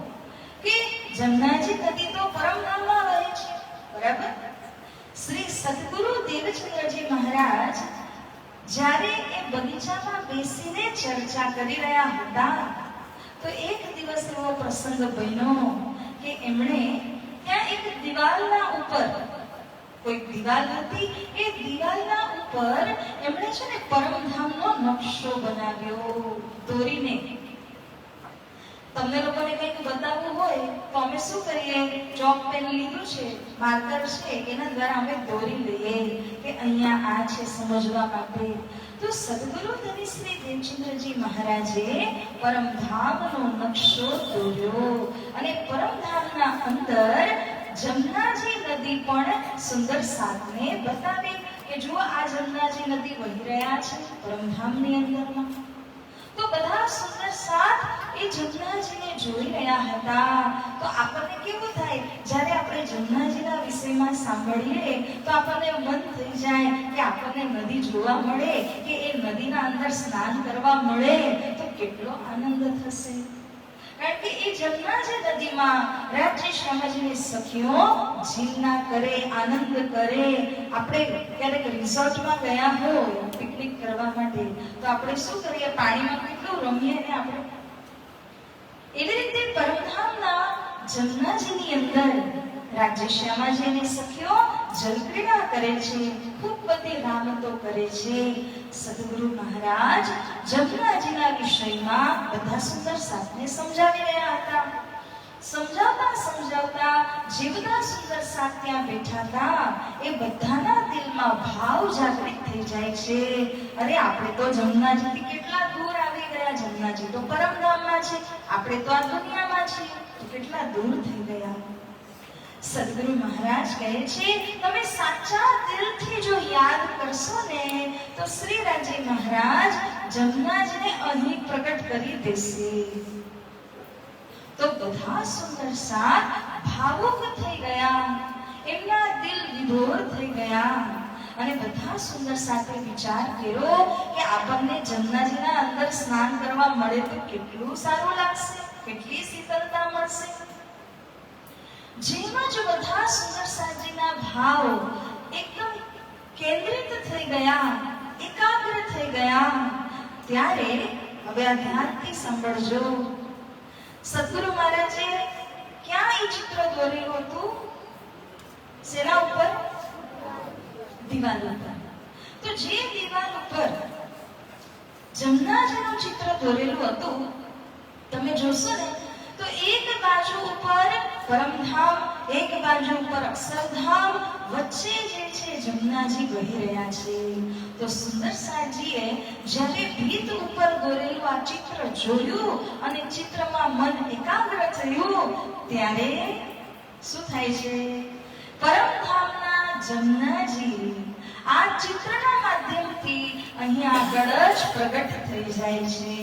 કે જમનાજી નદી તો પરમધામમાં વહે છે, બરાબર? શ્રી સદગુરુ દેવચંદ્રજી મહારાજ જ્યારે એ બગીચામાં બેસીને ચર્ચા કરી રહ્યા હતા તો એક દિવસ એવો પ્રસંગ બન્યો કે એમણે ત્યાં એક દિવાલના ઉપર, કોઈ દિવાલ હતી, એ દિવાલના ઉપર એમણે છે ને પરમધામનો નકશો બનાવ્યો દોરીને. તમને લોકોને કંઈક બતાવવું હોય તો અમે શું કરીએ? ચોક પેન લીધું છે, માર્કર છે, એના દ્વારા અમે દોરી લઈએ કે અહીંયા આ છે સમજવા માટે. તો સદગુરુ ધની શ્રી દેવચંદ્રજી મહારાજે પરમધામનો નકશો દોર્યો અને પરમધામના અંદર જમનાજી નદી પણ સુંદર સાધને બતાવી કે જુઓ આ જમનાજી નદી વહી રહ્યા છે પરમધામની અંદરમાં. તો બધા સુંદર સાથ એ જમનાજીને જોઈ રહ્યા હતા. તો આપણને કેવું થાય જ્યારે આપણે જમનાજીના વિષયમાં સાંભળીએ તો આપણને મન થઈ જાય કે આપણને નદી જોવા મળે કે એ નદીના અંદર સ્નાન કરવા મળે તો કેટલો આનંદ થશે. કારણ કે એ જમનાજી નદીમાં રાજ્ય શ્યામાજીની સખીઓ ઝીલના કરે, આનંદ કરે. આપણે ક્યારેક રિસોર્ટમાં ગયા હોય પિકનિક કરવા માટે તો આપણે શું કરીએ? પાણીમાં કેટલું રમીએ ને આપણે. એવી રીતે પરમધામના જમનાજીની અંદર રાજ્ય શ્યામાજીની સખીઓ જલક્રીડા કરે છે, ખૂબ બધી રામતો કરે છે. સદગુરુ મહારાજ જમનાજીના વિષયમાં બધા સુંદર સાથને સમજાવી રહ્યા હતા. સમજાવતા જે બધા સુંદર સાથ ત્યાં બેઠા હતા એ બધાના દિલમાં ભાવ જાગૃત થઈ જાય છે. અરે આપણે તો જમનાજીથી કેટલા દૂર આવી ગયા, જમનાજી તો પરમધામમાં છે, આપણે તો આ દુનિયામાં છીએ, તો કેટલા દૂર થઈ ગયા. સદગુરુ મહારાજ કહે છે તમે સાચા દિલથી જો યાદ કરશો ને તો શ્રી રાજ્ય મહારાજ જમનાજીને અહીં પ્રગટ કરી દેશે. તો બધા સુંદર સાથ ભાવુક થઈ ગયા, એમના દિલ વિભોર થઈ ગયા અને બધા સુંદર સાથે વિચાર કર્યો કે આપણને જમનાજીના અંદર સ્નાન કરવા મળે તો કેટલું સારું લાગશે, કેટલી શીતળતા મળશે. જેમાં જ બધા સુંદર સાજીના ભાવ એકદમ કેન્દ્રિત થઈ ગયા, એકાગ્ર થઈ ગયા, ત્યારે હવે આ ધ્યાનથી સાંભળજો. સદગુરુ મહારાજે ક્યાં એ ચિત્ર દોરેલું હતું? શેના ઉપર? દિવાલ ઉપર. તો જે દિવાલ ઉપર જમનાજીનું ચિત્ર દોરેલું હતું તમે જોશો ને તો એક બાજુ ઉપર પરમધામ, એક બાજુ ઉપર અક્ષરધામ, વચ્ચે જે છે જમનાજી વહી રહ્યા છે. તો સુંદર સાજીએ જ્યારે ભીત ઉપર દોરેલું આ ચિત્ર જોયું અને ચિત્રમાં મન એકાગ્ર થયું ત્યારે શું થાય છે? પરમધામના જમનાજી આ ચિત્રના માધ્યમથી અહીં આગળ જ પ્રગટ થઈ જાય છે.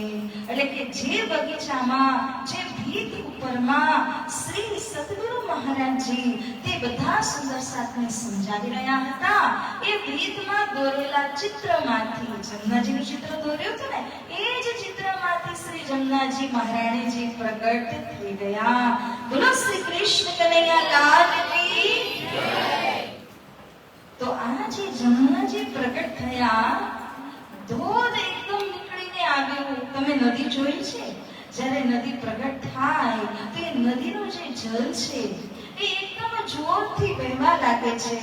એટલે કે જે બગીચામાં, જે ભીત ઉપરમાં શ્રી સદગુરુ મહારાજજી તે બધા સુંદર સાથને સમજાવી રહ્યા હતા, એ ભીતમાં દોરેલા ચિત્રમાંથી જમનાજીનું ચિત્ર દોર્યું હતું ને એ જ ચિત્રમાંથી શ્રી જમનાજી મહારાણીજી પ્રગટ થઈ ગયા. બોલો શ્રી કૃષ્ણ કનૈયા લાલ કી જય. તો આ જે જમનાજી પ્રગટ થયા, ધોધ એકદમ નીકળીને આવ્યું. તમે નદી જોઈ છે? જ્યારે નદી પ્રગટ થાય તો એ નદીનું જે જળ છે એ એકદમ જોરથી વહેવા લાગે છે.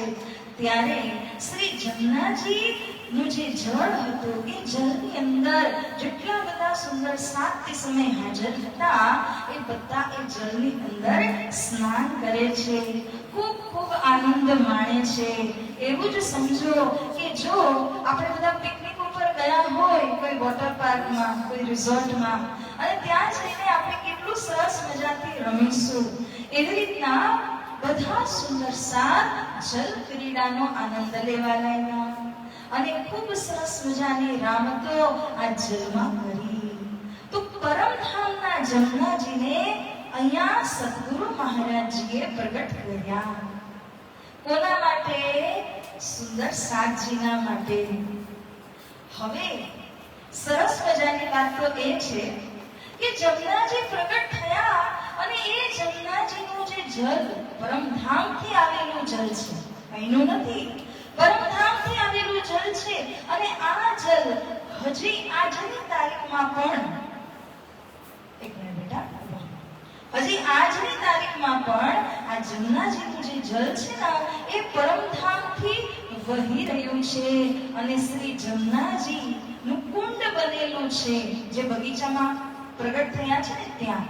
ત્યારે શ્રી જમનાજી નું જે જળ હતું એ જળની અંદર જેટલા બધા સુંદર સાત તે સમય હાજર હતા એ બધા એ જળની અંદર સ્નાન કરે છે, ખૂબ ખૂબ આનંદ માણે છે. એવું જ સમજો કે જો આપણે બધા પિકનિક ઉપર ગયા હોય કોઈ વોટર પાર્કમાં, કોઈ રિસોર્ટમાં, અને ત્યાં જઈને આપણે કેટલું સરસ મજાથી રમીશું, એવી રીતના બધા સુંદર સાથ જલ ક્રીડાનો આનંદ લેવા લાગ્યા અને ખૂબ સરસ મજાની રામતો આ જલમાં કરી. તો પરમધામના જમનાજીને અહીંયા સદગુરુ મહારાજજીએ પ્રગટ કર્યા. કોના માટે? સુંદર સાતજીના માટે. હવે સરસ મજાની વાત તો એ છે કે જમનાજી પ્રગટ થયા અને એ જમનાજીનું જે જલ પરમધામથી આવેલું જલ છે, અહીંનું નથી, પરમધામથી આવેલું જલ છે. અને આ જલ હજી આજની તારીખમાં પણ, એક મિનિટ બેટા, હજી આજની તારીખમાં પણ આ જમનાજીનું જે જલ છે ને એ પરમધામથી વહી રહ્યું છે. અને શ્રી જમનાજી નું કુંડ બનેલું છે, જે બગીચામાં પ્રગટ થયા છે ને ત્યાં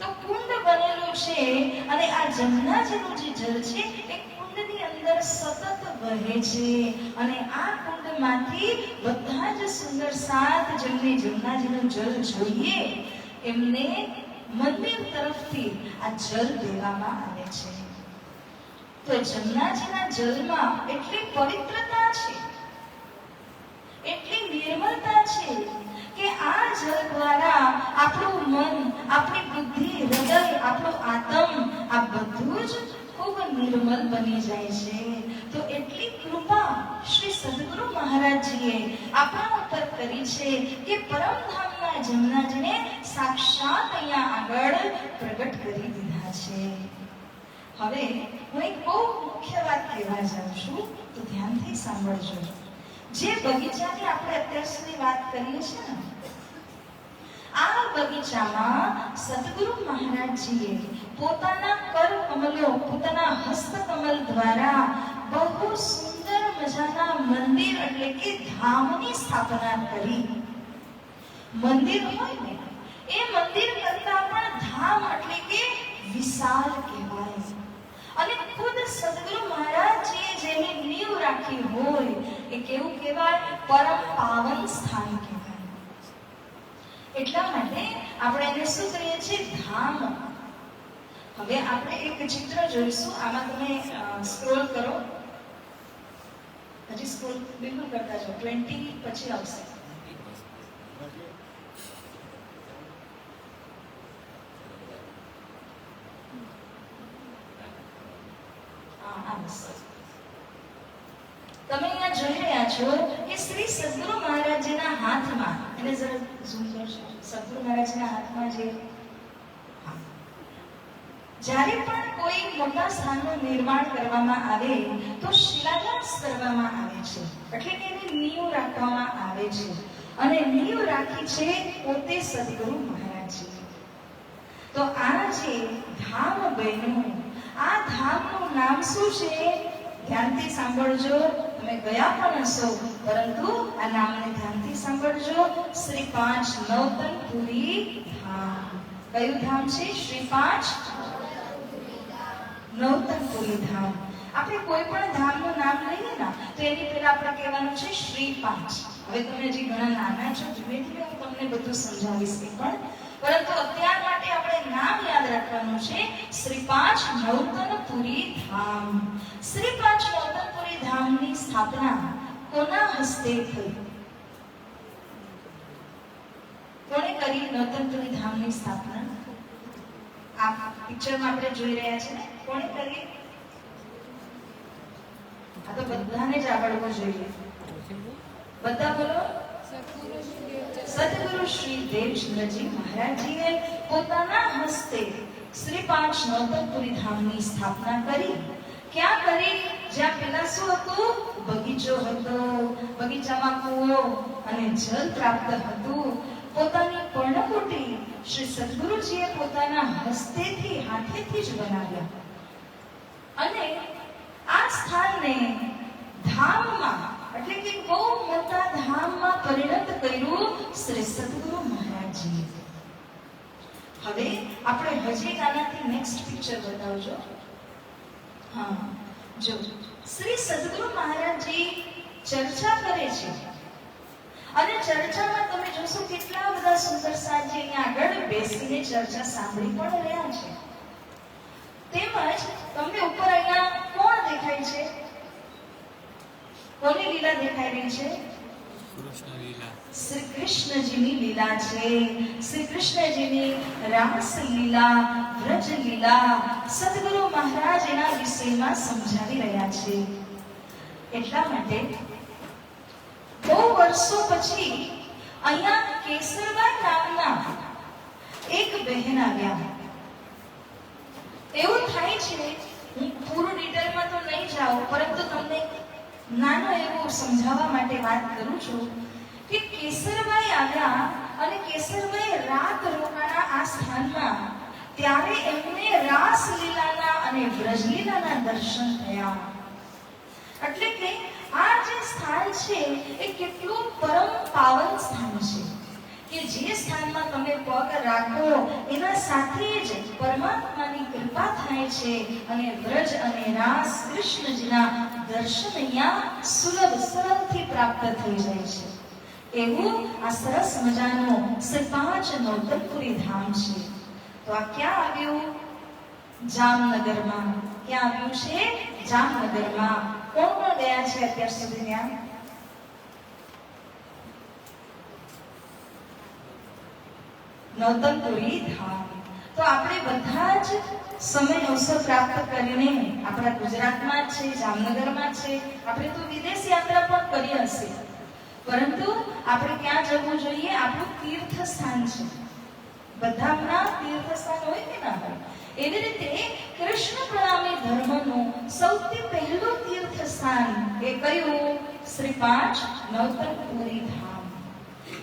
તો કુંડ બનેલું છે. અને આ જમનાજીનું જે જલ છે એ કુંડની અંદર સતત વહે છે. અને આ કુંડમાંથી બધા જ સુંદર સાત જેમને જમનાજીનું જલ જોઈએ એમને મંદિર તરફથી આ જલ દેવામાં આવે છે. તો જમનાજીના જલમાં એટલી પવિત્રતા છે, એટલી નિર્મળતા છે કે આ જલ દ્વારા આપણું મન, આપણી બુદ્ધિ, હૃદય, આપણો આત્મ આ બધું જ ખૂબ નિર્મલ બની જાય છે. તો એટલી કૃપા શ્રી સદગુરુ મહારાજજીએ આપણા ઉપર કરી છે કે પરમધામના જમનાજીને સાક્ષાત અહીંયા આગળ પ્રગટ કરી દીધા છે. હવે હું એક બહુ મુખ્ય વાત કહેવા જાઉં છું, તો ધ્યાનથી સાંભળજો. જે બગીચાની આપણે અત્યાર સુધી વાત કરીએ છીએ ને, આ બગીચામાં સદગુરુ મહારાજજીએ પોતાના કર કમલો, પોતાના હસ્તકમલ દ્વારા બહુ સુંદર મજાના મંદિર એટલે કે ધામની સ્થાપના કરી. મંદિર હોય ને એ મંદિર કરતા પણ ધામ એટલે કે વિશાળ કહેવાય. અને ખુદ સદગુરુ મહારાજજીએ જેની નીવ રાખી હોય એ કેવું કહેવાય? પરમ પાવન સ્થાન કહેવાય. એટલા માટે આપણે એને શું કહીએ છીએ? ધામ. હવે આપણે એક ચિત્ર જોઈશું. આમાં તમે સ્ક્રોલ કરો, હજી સ્ક્રોલ બિલકુલ કરતા જાઓ, 20 પછી આવશે. તમે અહીંયા જોઈ રહ્યા છો કે શ્રી સદગુરુ મહારાજજીના હાથમાં, એને જરા ઝૂમ કરશો, સદગુરુ મહારાજના હાથમાં જે જ્યારે પણ કોઈ મોટા સ્થાનનું નિર્માણ કરવામાં આવે તો શિલાન્યાસ કરવામાં આવે છે, એટલે કે એની નીંવ રાખવામાં આવે છે. અને નીંવ રાખી છે પોતે સદગુરુ મહારાજજી. તો આ જે ધામ બન્યું, આ ધામનું નામ શું છે? ધ્યાનથી સાંભળજો. તમે ગયા પણ હશો, પરંતુ આ નામને ધ્યાનથી સાંભળજો. શ્રી 5 નવતનપુરી ધામ. કયું ધામ છે? શ્રી 5 નવતનપુરી ધામ. આપણે કોઈ પણ ધામનું નામ લઈએ ને તો એની પહેલા આપણે કહેવાનું છે શ્રી 5. હવે તમે હજી ઘણા નાના છો, ધીમે ધીમે હું તમને બધું સમજાવીશ પણ, પરંતુ અત્યાર માટે આપણે નામ યાદ રાખવાનું છે શ્રી 5 નવતનપુરી ધામ. શ્રી 5 નવતનપુરી ધામની સ્થાપના કોના હસ્તે થઈ? કોણે કરી નવતનપુરી ધામની સ્થાપના? આ પિક્ચરમાં આપણે જોઈ રહ્યા છે ને, કોણે કરી? આ તો બધાને જ આવડવું જોઈએ. બધા બોલો. સદગુરુ શ્રી દેવચંદ્રજી મહારાજજીએ પોતાના હસ્તે શ્રી 5 નવતનપુરી ધામની સ્થાપના કરી. ક્યાં કરી? જ્યાં પહેલા શું હતું? બગીચો હતો, બગીચામાં કૂવો અને જલ પ્રાપ્ત હતું. પોતાની પર્ણકુટી શ્રી સદગુરુજીએ પોતાના હસ્તેથી, હાથેથી જ બનાવ્યા. અને આ સ્થાનને ધામમાં એટલે કે બહુ મોટા ધામમાં પરિણત કર્યું શ્રી સદગુરુ મહારાજજી. હવે આપણે હજી આનાથી નેક્સ્ટ પિક્ચર બતાવજો. હા, જો શ્રી સદગુરુ મહારાજજી ચર્ચા કરે છે અને ચર્ચામાં તમે જોશો કેટલા બધા સુંદર સાજી અહીંયા આગળ બેસીને ચર્ચા સાંભળી પણ રહ્યા છે. તેમજ તમને ઉપર અહીંયા કોણ દેખાય છે? કોની લીલા દેખાઈ રહી છે? શ્રી કૃષ્ણજીની લીલા છે. શ્રી કૃષ્ણજીની રાસ લીલા, વ્રજ લીલા સદગુરુ મહારાજ એના વિષયમાં સમજાવી રહ્યા છે. એટલા માટે બહુ વર્ષો પછી અહીંયા કેસરબા નામના એક બહેન આવ્યા. એવું થાય છે, હું પૂરું ડિટેલમાં તો નહીં જાઉં, પરંતુ તમને નાનો એવું સમજાવવા માટે વાત કરું છું કે કેસરબાઈ આવ્યા અને કેસરબાઈ રાત રોકાણા આ સ્થાનમાં. ત્યારે એમને રાસલીલાના અને વ્રજલીલાના દર્શન થયા. એટલે કે આ જે સ્થાન છે એ કેટલું પરમ પાવન સ્થાન છે કે જે સ્થાનમાં તમે પગ રાખો એના સાથે જ પરમાત્માની કૃપા થાય છે અને વ્રજ અને રાસ કૃષ્ણજીના દર્શન અહીંયા સુલભ સરળથી પ્રાપ્ત થઈ જાય છે. એવું આ સરસ મજાનું શ્રી પાંચ નૌતનપુરી ધામ છે. તો આ ક્યાં આવ્યું? જામનગરમાં. ક્યાં આવ્યું છે? જામનગરમાં. કોણ કોણ ગયા છે અત્યાર સુધી ત્યાં? નૌતનપુરી ધામ. તો આપણે બધા જ સમય અવસર પ્રાપ્ત કરીને આપણા ગુજરાતમાં જ છે, જામનગરમાં જ છે. આપણે તો વિદેશ યાત્રા પણ કરી હશે, પરંતુ આપણે ક્યાં જવું જોઈએ? આપણું તીર્થ સ્થાન છે. બધાના તીર્થ સ્થાન હોય કે ના હોય? એવી રીતે કૃષ્ણ પ્રણામી ધર્મનું સૌથી પહેલું તીર્થ સ્થાન એ કયું? શ્રી પાંચ નૌતનપુરી ધામ.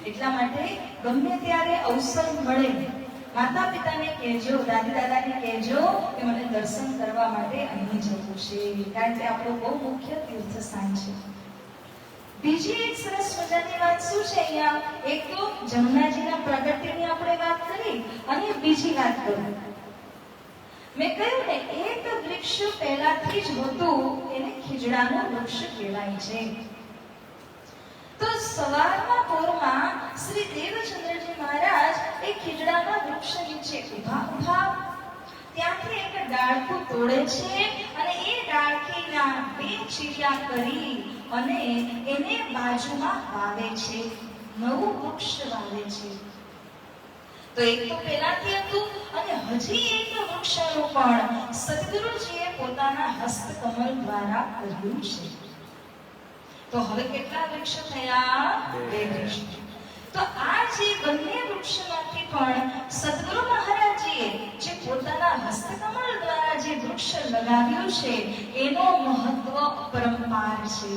એટલા માટે ગમે ત્યારે અવસર મળે માતા પિતાને કહેજો, દાદી દાદાને કહેજો કે મને દર્શન કરવા માટે અહીં જવું છે, કારણ કે આપણું બહુ મુખ્ય તીર્થ સ્થાન છે. બીજી એક સરસ મજાની વાત શું છે અહીંયા? એક તો જમનાજીના પ્રાગટ્યની આપણે વાત કરી અને બીજી વાત કરું. મેં કહ્યું ને, એક વૃક્ષ પહેલાથી જ હતું, એને ખીજડાનું વૃક્ષ કહેવાય છે. તો સવારના પોરમાં શ્રી દેવચંદ્રજી મહારાજ એ ખીજડાના વૃક્ષ નીચે ઊભા ત્યાંથી એક ડાળખું તોડે છે અને એ ડાળખીના 2 ચીરિયા કરી અને એને બાજુમાં વાવે છે, નવું વૃક્ષ વાવે છે. તો એક તો પહેલાથી હતું અને હજી એક વૃક્ષારોપણ સદગુરુજીએ પોતાના હસ્તકમળ દ્વારા કર્યું છે. તો હવે કેટલા વૃક્ષ થયા? 2 વૃક્ષ. તો આ જે બંને વૃક્ષમાંથી પણ સદગુરુ મહારાજજીએ જે પોતાના હસ્તકમળ દ્વારા જે વૃક્ષ લગાવ્યું છે એનો મહત્વ અપરંપાર છે.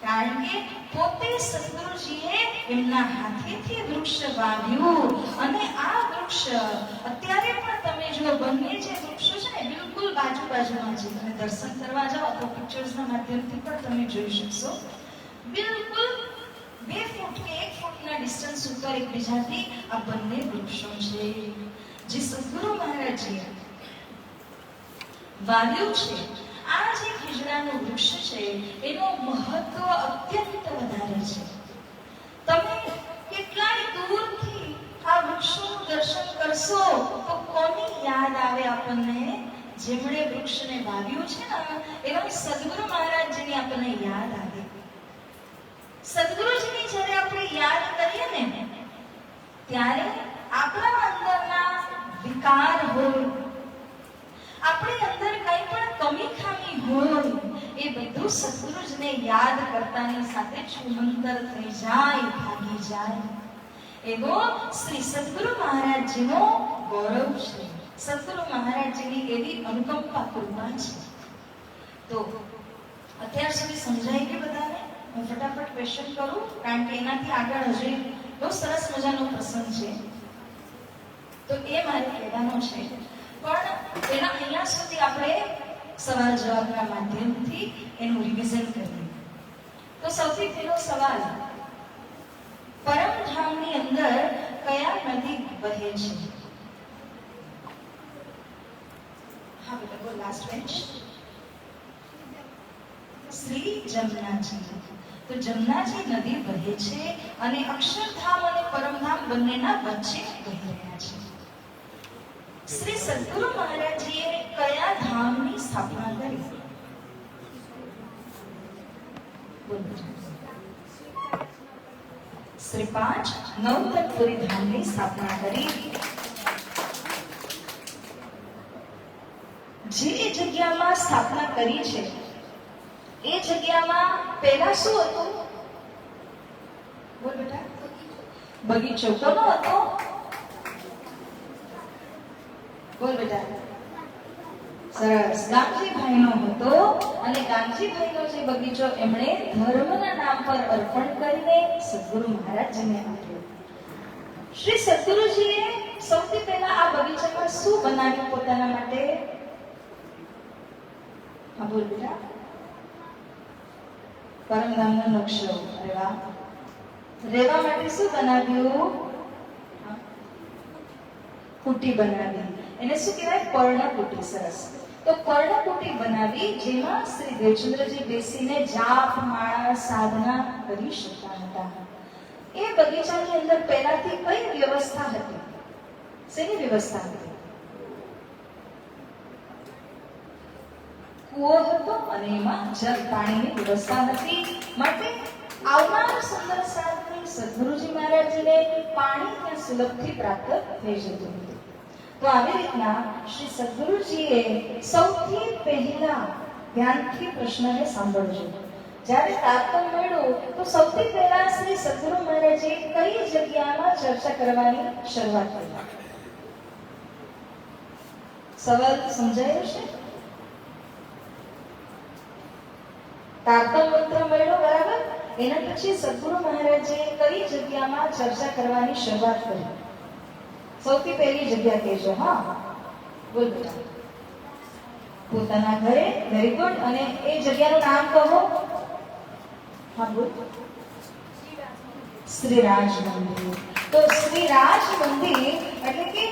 કારણ કે પોતે સદગુરુજીએ એમના હાથેથી વૃક્ષ વાવ્યું અને આ વૃક્ષ અત્યારે પણ તમે જો બંને જે વૃક્ષો છે ને બિલકુલ બાજુમાં છે. તમે દર્શન કરવા જાઓ તો પિક્ચર્સના માધ્યમથી પણ તમે જોઈ શકશો. બિલકુલ 2 ફૂટ કે 1 ફૂટના ડિસ્ટન્સ ઉપર એકબીજાથી આ બંને વૃક્ષો છે જે સદગુરુ મહારાજજીએ વાવ્યું છે. આ જે ખીજડાનું વૃક્ષ છે એનું મહત્વ અત્યંત વધારે છે. તમે કેટલાય દૂરથી આ વૃક્ષોનું દર્શન કરશો તો કોની યાદ આવે આપણને? જેમણે વૃક્ષને વાવ્યું છે ને એવા સદગુરુ મહારાજજીની આપણને યાદ આવે. સદગુરુજીની જ્યારે આપણે યાદ કરીએ ને ત્યારે આપણા અંદરના વિકાર હોય, આપણી અંદર કંઈ પણ કમી ખામી હોય એ બધું સદગુરુજીને યાદ કરતાની સાથે છુમંતર થઈ જાય, ભાગી જાય. એવો શ્રી સદગુરુ મહારાજજીનો ગૌરવ છે. સદગુરુ મહારાજજીની એવી અનુકંપા કૃપા છે. તો અત્યાર સુધી સમજાઈ ગયું બધાને? હું ફટાફટ ક્વેશ્ચન કરું કારણ કે એનાથી આગળ હજી બહુ સરસ મજાનો પ્રસંગ છે, તો એ મારે કહેવાનો છે. પણ એના અહીંયા સુધી આપણે સવાલ જવાબના માધ્યમથી એનું રિવિઝન કરીએ. તો સૌથી પહેલો સવાલ, પરમધામની અંદર કયા નદી વહે છે? હા બેટા બોલ, લાસ્ટ બેન્ચ. શ્રી જમનાજી. તો જમનાજી નદી વહે છે અને અક્ષરધામ અને પરમધામ બંનેના વચ્ચે વહી રહ્યા છે. શ્રી સદગુરુ મહારાજજીએ કયા ધામની સ્થાપના કરી? શ્રી પાંચ નૌતનપુરી ધામની સ્થાપના કરી. જે જગ્યામાં સ્થાપના કરી છે એ જગ્યામાં પહેલા શું હતું? બોલ બેટા. બગીચો કોનો હતો? બોલ બેટા. સરસ. ગામજીભાઈનો હતો અને ગામજીભાઈનો જે બગીચો એમણે ધર્મના નામ પર અર્પણ કરીને સદગુરુ મહારાજજીને આપ્યો. શ્રી સદગુરુજીએ સૌથી પહેલા આ બગીચામાં શું બનાવ્યું પોતાના માટે? હા બોલ બેટા. પરમધામનો નકશો. અરે વાહ. રહેવા માટે શું બનાવ્યું? કુટી બનાવી. એને શું કહેવાય? પર્ણકુટી. સરસ. તો પર્ણકુટી બનાવી જેમાં શ્રી દેવચંદ્રજી બેસીને જાપ માળા સાધના કરી શકતા હતા. એ બગીચાની અંદર પહેલાથી કઈ વ્યવસ્થા હતી? શેની વ્યવસ્થા હતી? કૂવો હતો અને એમાં જળ પાણીની વ્યવસ્થા હતી. માટે આવનાર સુંદર સાધની સદગુરુજી મહારાજજીને પાણી ત્યાં સુલભથી પ્રાપ્ત થઈ જતું હતું. તો આવી રીતના શ્રી સદગુરુજીએ સૌથી પહેલા ધ્યાનથી પ્રશ્નને સાંભળજો. જ્યારે તારતમ મળ્યું તો સૌથી પહેલા શ્રી સદગુરુ મહારાજે કઈ જગ્યામાં ચર્ચા કરવાની શરૂઆત કરી? સવાલ સમજાયો છે? તારતમ મંત્ર મળ્યો બરાબર. એના પછી સદગુરુ મહારાજે કઈ જગ્યામાં ચર્ચા કરવાની શરૂઆત કરી? સૌથી પહેલી જગ્યા કહેજો. હા બોલ બેટા. પોતાના ઘરે. Very good. અને એ જગ્યાનું નામ કહો. હા બોલ. શ્રીરાજ મંદિર. તો શ્રીરાજ મંદિર એટલે કે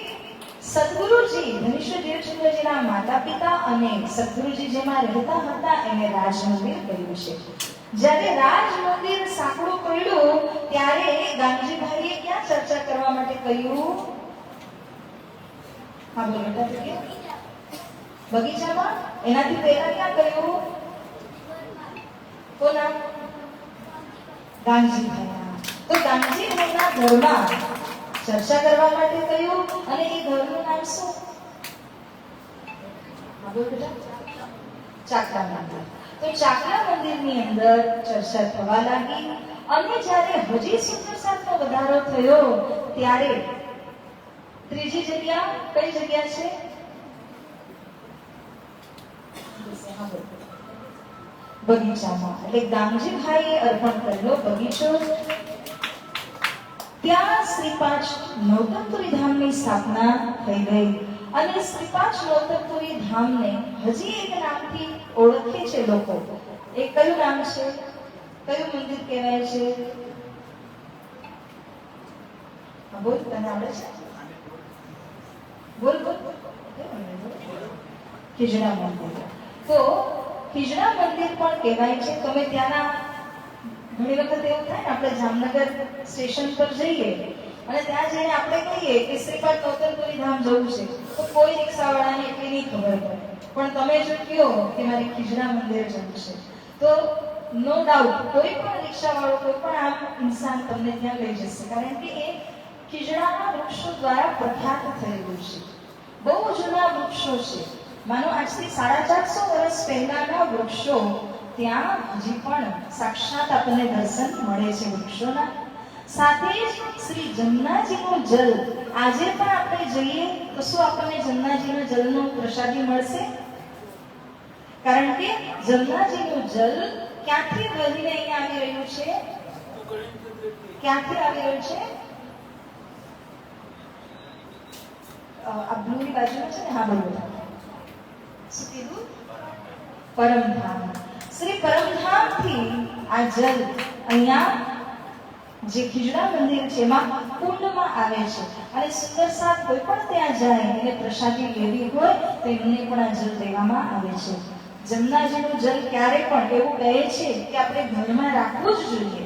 સદગુરુજી ધનિષ્ઠ દેવચંદ્રજીના માતા પિતા અને સદગુરુજી જેમાં રહેતા હતા એને રાજ મંદિર કહ્યું છે. જ્યારે રાજ મંદિર સાંકડું પડ્યું ત્યારે ગાંધીભાઈએ ક્યાં ચર્ચા કરવા માટે કહ્યું? હા બોલો બેટા. બગીચામાં. એનાથી પહેલા ક્યાં કહ્યું? કોના? ગાંધીભાઈના. તો ગાંધીભાઈના ઘરમાં ચર્ચા કરવા માટે કહ્યું. અને એ ઘરનું નામ શું? હા બોલ બેટા. ચાકરા મંદિર. તો ચાકરા મંદિરની અંદર ચર્ચા થવા લાગી. અને જ્યારે હજી સુંદર સાતનો વધારો થયો ત્યારે ત્રીજી જગ્યા કઈ જગ્યા છે? બગીચામાં. એટલે ગામજીભાઈએ અર્પણ કરેલો બગીચો. ત્યાં શ્રી પાંચ નવતંતુરી ધામની સ્થાપના થઈ ગઈ. અને શ્રી પાંચ નવતંતુરી ધામને હજી એક નામથી ઓળખે છે લોકો. એ કયું નામ છે? કયું મંદિર કહેવાય છે? બોલ. તને આવડે છે? બોલ બોલ. ખીજડા મંદિર. તો ખીજડા મંદિર પણ કહેવાય છે. તમે ત્યાંના ઘણી વખત એવું થાય ને, આપણે જામનગર સ્ટેશન પર જઈએ અને ત્યાં જઈને આપણે કહીએ કે શ્રીપાદ નવતંતુરી ધામ જવું છે, તો કોઈ રિક્ષાવાળાને એટલી નહીં ખબર પડે. પણ તમે જો કહો કે મારે ખીજડા મંદિર જવું છે તો નો ડાઉટ કોઈ પણ રિક્ષાવાળો, કોઈ પણ આમ ઇન્સાન તમને ત્યાં લઈ જશે. કારણ કે એ ખીજડાના વૃક્ષો દ્વારા પ્રખ્યાત થયેલું છે. બહુ જૂના વૃક્ષો છે. માનો આજથી 450 વર્ષ પહેલાના વૃક્ષો ત્યાં હજી પણ સાક્ષાત આપણને દર્શન મળે છે વૃક્ષોના. સાથે જ શ્રી જમનાજીનું જલ આજે પણ આપણે જઈએ તો શું આપણને જમનાજીના જલનો પ્રસાદી મળશે? કારણ કે જમનાજીનું જલ ક્યાંથી વહીને અહીંયા આવી રહ્યું છે? ક્યાંથી આવી રહ્યું છે? આ બ્લુની બાજુમાં છે ને. હા બોલો. શું કીધું? પરમધામ. શ્રી પરમધામથી આ જલ અહીંયા જે ખીજડા મંદિર છે એમાં કુંડમાં આવે છે. અને સુંદર સાત કોઈ પણ ત્યાં જાય એને પ્રસાદી લેવી હોય તો એમને પણ આ જલ દેવામાં આવે છે. જમનાજીનું જલ ક્યારે પણ એવું કહે છે કે આપણે ઘરમાં રાખવું જ જોઈએ.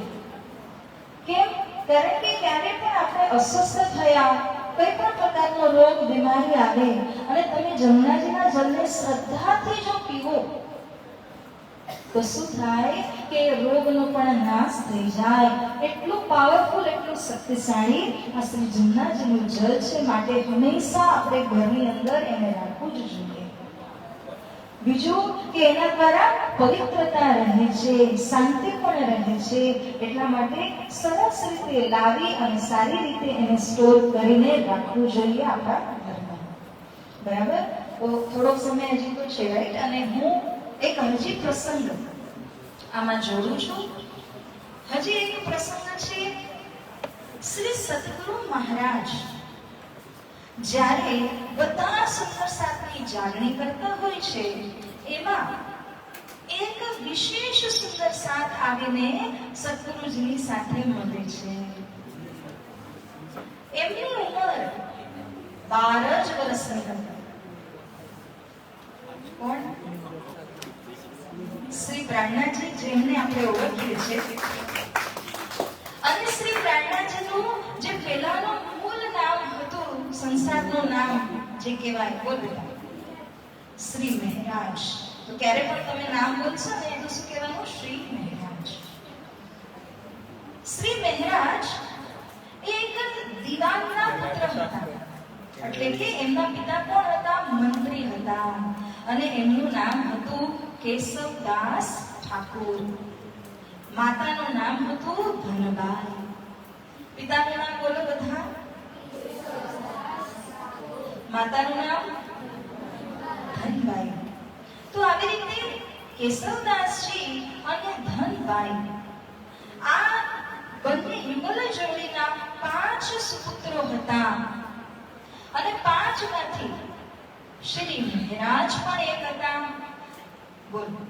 કેમ? કારણ કે ક્યારે પણ આપણે અસ્વસ્થ થયા, કોઈ પણ પ્રકારનો રોગ બીમારી આવે અને તમે જમનાજીના જલને શ્રદ્ધાથી જો પીવો તો શું થાય કે રોગનો પણ નાશ થઈ જાય. એટલું પાવરફુલ, એટલું શક્તિશાળી આ શ્રી જમનાજીનું જલ છે. માટે હંમેશા આપણે ઘરની અંદર એને રાખવું જ જોઈએ. બીજું કે એના દ્વારા પવિત્રતા રહે છે, શાંતિ પણ રહે છે. એટલા માટે સરસ રીતે લાવી અને સારી રીતે એને સ્ટોર કરીને રાખવું જોઈએ આપણા ઘરમાં. બરાબર? તો થોડો સમય હજી તો છે, રાઈટ? અને હું એક હજી પ્રસંગ આમાં જોડું છું. હજી એક પ્રસંગ છે. શ્રી સદગુરુ મહારાજ જ્યારે બધા સુંદર સાથની જાગણી કરતા હોય છે, એમાં એક વિશેષ સુંદર સાથ આવીને સદગુરુજીની સાથે મળે છે. એમની ઉંમર 12 જ વર્ષની હતી. કોણ? શ્રી પ્રાણનાથજી, જેમને આપણે ઓળખીએ છીએ. અને શ્રી પ્રાણનાથજીનું જે પહેલાનું મૂળ નામ હતું, સંસારનું નામ જે કહેવાય, બોલ બેટા, શ્રી મહેરાજ. તો ક્યારે પણ તમે નામ બોલશો ને તો શું કહેવાનું? શ્રી મહેરાજ. શ્રી મહેરાજ એક દિવાનના પુત્ર હતા. એટલે કે એમના પિતા કોણ હતા? મંત્રી હતા. અને એમનું નામ હતું કેશવદાસ ઠાકોર. માતાનું નામ હતું ધનબાઈ. પિતાનું નામ બોલો બધા. માતાનું નામ ધનબાઈ. તો આવી રીતે કેશવદાસજી અને ધનબાઈ આ બંને યુગલ જોડીના 5 સુપુત્રો હતા. અને 5 માંથી શ્રી મહેરાજ પણ એક હતા. બોલો.